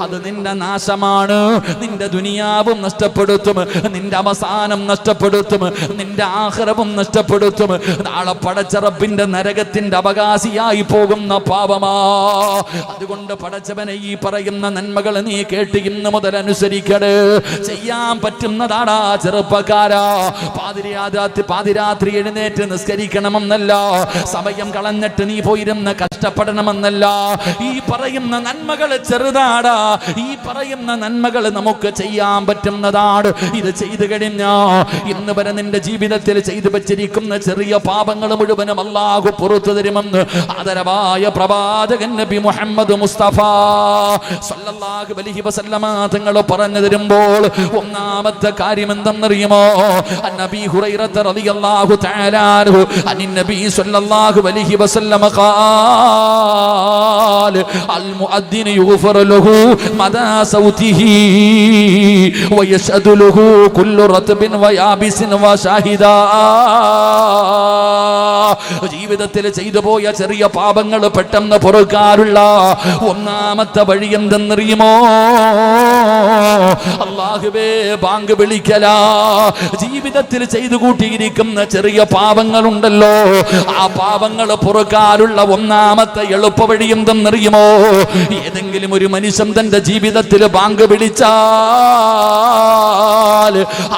അത് നിന്റെ നാശമാണ്, നിന്റെ ദുനിയാവും നഷ്ടപ്പെടുത്തും, നിന്റെ അവസാനം നഷ്ടപ്പെടുത്തും, നിന്റെ ആഖിറവും നഷ്ടപ്പെടുത്തും. നാളെ പടച്ച റബ്ബിന്റെ നരകത്തിന്റെ അവകാശിയായി പോകുന്ന പാപമാ. അതുകൊണ്ട് പടച്ചവനെ ഈ പറയുന്ന നന്മകൾ നീ കേട്ട് ഇന്ന് മുതൽ അനുസരിക്കണേ. ചെയ്യാൻ പറ്റുന്നതാടാ ചെറുപ്പക്കാരാ. പാതിരാത്രി എഴുന്നേറ്റ് നിസ്കരിക്കണമെന്നല്ല, സമയം കളഞ്ഞിട്ട് നീ പോയിരുന്ന് കഷ്ടപ്പെടണമെന്നല്ല. ഈ പറയുന്ന നന്മകൾ ചെറുതാടാ, ഈ പറയുന്ന നന്മകൾ നമുക്ക് ചെയ്യാൻ പറ്റുന്നതാണ്. ഇത് ചെയ്തു കഴിഞ്ഞാ ഇന്ന് വരെ നിന്റെ ജീവിതത്തിൽ ചെയ്തു വെച്ചിരിക്കുന്ന ചെറിയ പാപങ്ങൾ മുഴുവനും അല്ലാഹു പുറത്തു തരുമെന്ന് ആദരവായ പ്രവാചകൻ നബി മുഹമ്മദ് മുസ്തഫ സല്ലല്ലാഹു അലൈഹി വസല്ലമ തങ്ങൾ പറഞ്ഞു തരുമ്പോൾ ഒന്നാമത്തെ കാര്യം എന്തെന്നറിയുമോ? നബി ഹുറൈറ റളിയല്ലാഹു തആല അൻഹു അനിൻ നബി സല്ലല്ലാഹു അലൈഹി വസല്ലമ ഖാൽ അൽ മുഅദ്ദിൻ യുഗ്ഫർ ലഹു മദാ സൗതിഹി വയശ്ഹദു ലഹു കുല്ലു റത്ബിൻ വയാബിസിൻ വശാഹിദാ. ജീവിതത്തിൽ ചെയ്തു പോയ ചെറിയ പാപങ്ങൾ പെട്ടെന്ന് പൊറുക്കാനുള്ള ഒന്നാമത്തെ വഴി എന്തെന്നറിയുമോ? അല്ലാഹുവേ, ബാങ്ക് വിളിക്കലാ. ജീവിതത്തിൽ ചെയ്തു കൂട്ടിയിരിക്കുന്ന ചെറിയ പാപങ്ങളുണ്ടല്ലോ, ആ പാപങ്ങൾ പൊറുക്കാനുള്ള ഒന്നാമത്തെ എളുപ്പ വഴി എന്തെന്നറിയുമോ? ഏതെങ്കിലും ഒരു മനുഷ്യൻ തന്റെ ജീവിതത്തിൽ ബാങ്ക് വിളിച്ചാൽ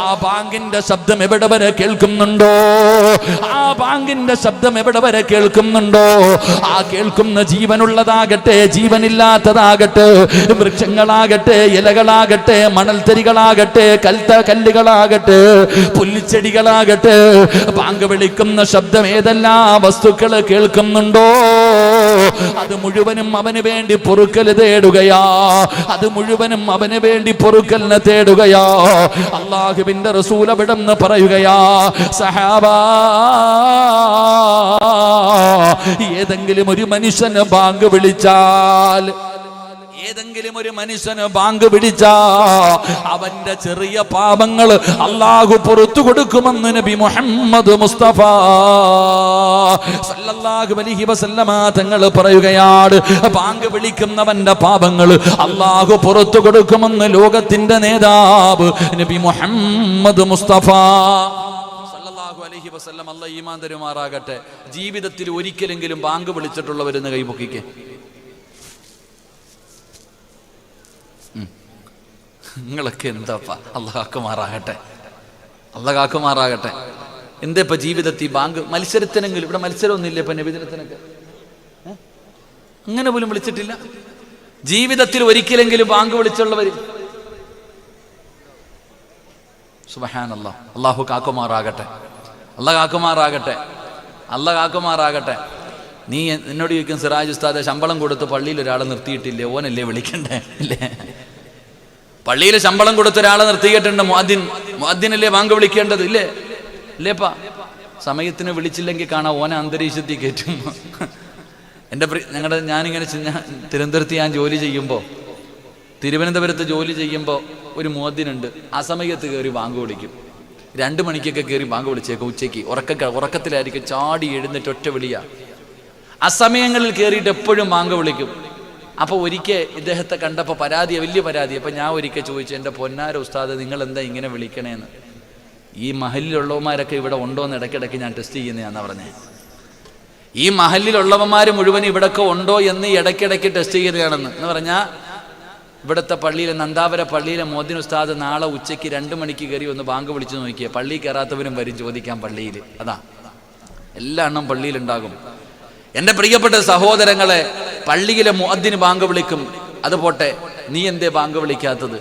ആ ബാങ്കിന്റെ ശബ്ദം എവിടെ വരെ കേൾക്കുന്നുണ്ടോ? ആ ബാങ്കിന്റെ ശബ്ദം എവിടെ വരെ കേൾക്കുന്നുണ്ടോ? ആ കേൾക്കുന്ന ജീവനുള്ളതാകട്ടെ ജീവനില്ലാത്തതാകട്ടെ, വൃക്ഷങ്ങളാകട്ടെ ഇലകളാകട്ടെ മണൽത്തരികളാകട്ടെ കല്ലുകളാകട്ടെ പുല്ലിച്ചെടികളാകട്ടെ, ബാങ്ക് വിളിക്കുന്ന ശബ്ദം ഏതെല്ലാം വസ്തുക്കൾ കേൾക്കുന്നുണ്ടോ അത് മുഴുവനും അവന് വേണ്ടി പൊറുക്കൽ തേടുകയാ, അത് മുഴുവനും അവന് വേണ്ടി പൊറുക്കലിനെ തേടുകയാ. അല്ലാഹുവിന്റെ റസൂൽ അവിടെന്ന് പറയുകയാ, സഹാബാ, ഏതെങ്കിലും ഒരു മനുഷ്യന് ബാങ്ക് വിളിച്ചാൽ, ഏതെങ്കിലും ഒരു മനുഷ്യന് ബാങ്ക് വിളിച്ചാ അവന്റെ ചെറിയ പാപങ്ങൾ അല്ലാഹു പുറത്തു കൊടുക്കുമെന്ന് നബി മുഹമ്മദ് മുസ്തഫ സല്ലല്ലാഹു അലൈഹി വസല്ലമ തങ്ങൾ പറയുകയാണ്. ബാങ്ക് വിളിക്കുന്നവന്റെ പാപങ്ങൾ അല്ലാഹു പുറത്തു കൊടുക്കുമെന്ന് ലോകത്തിന്റെ നേതാവ് നബി മുഹമ്മദ് മുസ്തഫ സല്ലല്ലാഹു അലൈഹി വസല്ലം. അല്ലാഹു ഈമാൻ തരുമാറാകട്ടെ. ജീവിതത്തിൽ ഒരിക്കലെങ്കിലും ബാങ്ക് വിളിച്ചിട്ടുള്ളവരെന്ന് കൈപൊക്കിക്കേ. നിങ്ങളൊക്കെ എന്താപ്പാ? അല്ലാഹു കാക്കുമാറാകട്ടെ, അല്ലാഹു കാക്കുമാറാകട്ടെ. എന്താ ഇപ്പൊ ജീവിതത്തിൽ ബാങ്ക് മത്സരത്തിനെങ്കിലും, ഇവിടെ മത്സരമൊന്നുമില്ല ഇപ്പൊ നബിദിനത്തിനൊക്കെ, അങ്ങനെ പോലും വിളിച്ചിട്ടില്ല. ജീവിതത്തിൽ ഒരിക്കലെങ്കിലും ബാങ്ക് വിളിച്ചുള്ളവര് സുബ്ഹാനല്ലാഹ്. അല്ലാഹു കാക്കുമാറാകട്ടെ, അല്ലാഹു കാക്കുമാറാകട്ടെ, അല്ലാഹു കാക്കുമാറാകട്ടെ. നീ എന്നോട് ചോദിക്കും, സിറാജ് ഉസ്താദ് ശമ്പളം കൊടുത്ത് പള്ളിയിൽ ഒരാളെ നിർത്തിയിട്ടില്ലേ, ഓനല്ലേ വിളിക്കണ്ടേ? ഇല്ലേ, പള്ളിയിൽ ശമ്പളം കൊടുത്ത ഒരാളെ നിർത്തിയിട്ടുണ്ട്, മുഅദ്ദിനല്ലേ ബാങ്ക് വിളിക്കേണ്ടത്? ഇല്ലേ, ഇല്ലേപ്പാ. സമയത്തിന് വിളിച്ചില്ലെങ്കിൽ കാണാം ഓനെ അന്തരീക്ഷത്തിൽ കയറ്റും. ഞാനിങ്ങനെ തിരുവനന്തപുരത്ത് ഞാൻ ജോലി ചെയ്യുമ്പോൾ, തിരുവനന്തപുരത്ത് ജോലി ചെയ്യുമ്പോൾ ഒരു മുഅദ്ദിനുണ്ട്. ആ സമയത്ത് കയറി ബാങ്ക് വിളിക്കും. 2 മണിക്കൊക്കെ കയറി ബാങ്ക് വിളിച്ചേക്കും. ഉച്ചയ്ക്ക് ഉറക്കത്തിലായിരിക്കും, ചാടി എഴുന്നേറ്റ് ഒറ്റ വിളിയാ. ആ സമയങ്ങളിൽ കയറിയിട്ട് എപ്പോഴും ബാങ്ക് വിളിക്കും. അപ്പോൾ ഒരിക്കൽ ഇദ്ദേഹത്തെ കണ്ടപ്പോൾ വലിയ പരാതി. അപ്പം ഞാൻ ഒരിക്കൽ ചോദിച്ചു, എൻ്റെ പൊന്നാര ഉസ്താദ് നിങ്ങൾ എന്താ ഇങ്ങനെ വിളിക്കണേന്ന്. ഈ മഹലിലുള്ളവന്മാരൊക്കെ ഇവിടെ ഉണ്ടോ എന്ന് ഇടയ്ക്കിടയ്ക്ക് ഞാൻ ടെസ്റ്റ് ചെയ്യുന്നതാണെന്ന് പറഞ്ഞേ. ഈ മഹലിലുള്ളവന്മാർ മുഴുവൻ ഇവിടെയൊക്കെ ഉണ്ടോ എന്ന് ഇടയ്ക്കിടയ്ക്ക് ടെസ്റ്റ് ചെയ്യുന്നതാണെന്ന് പറഞ്ഞാൽ, ഇവിടുത്തെ പള്ളിയിലെ നന്ദാവര പള്ളിയിലെ മുഅദ്ദിൻ ഉസ്താദ് നാളെ ഉച്ചയ്ക്ക് 2 മണിക്ക് കയറി ഒന്ന് ബാങ്ക് വിളിച്ചു നോക്കിയേ. പള്ളി കയറാത്തവരും വരും ചോദിക്കാൻ പള്ളിയിൽ. അതാ, എല്ലാ എണ്ണം പള്ളിയിലുണ്ടാകും. എൻ്റെ പ്രിയപ്പെട്ട സഹോദരങ്ങളെ, പള്ളിയിലെ മുഅദ്ദിൻ ബാങ്ക് വിളിക്കും. അത് പോട്ടെ, നീ എന്തേ ബാങ്ക് വിളിക്കാത്തത്?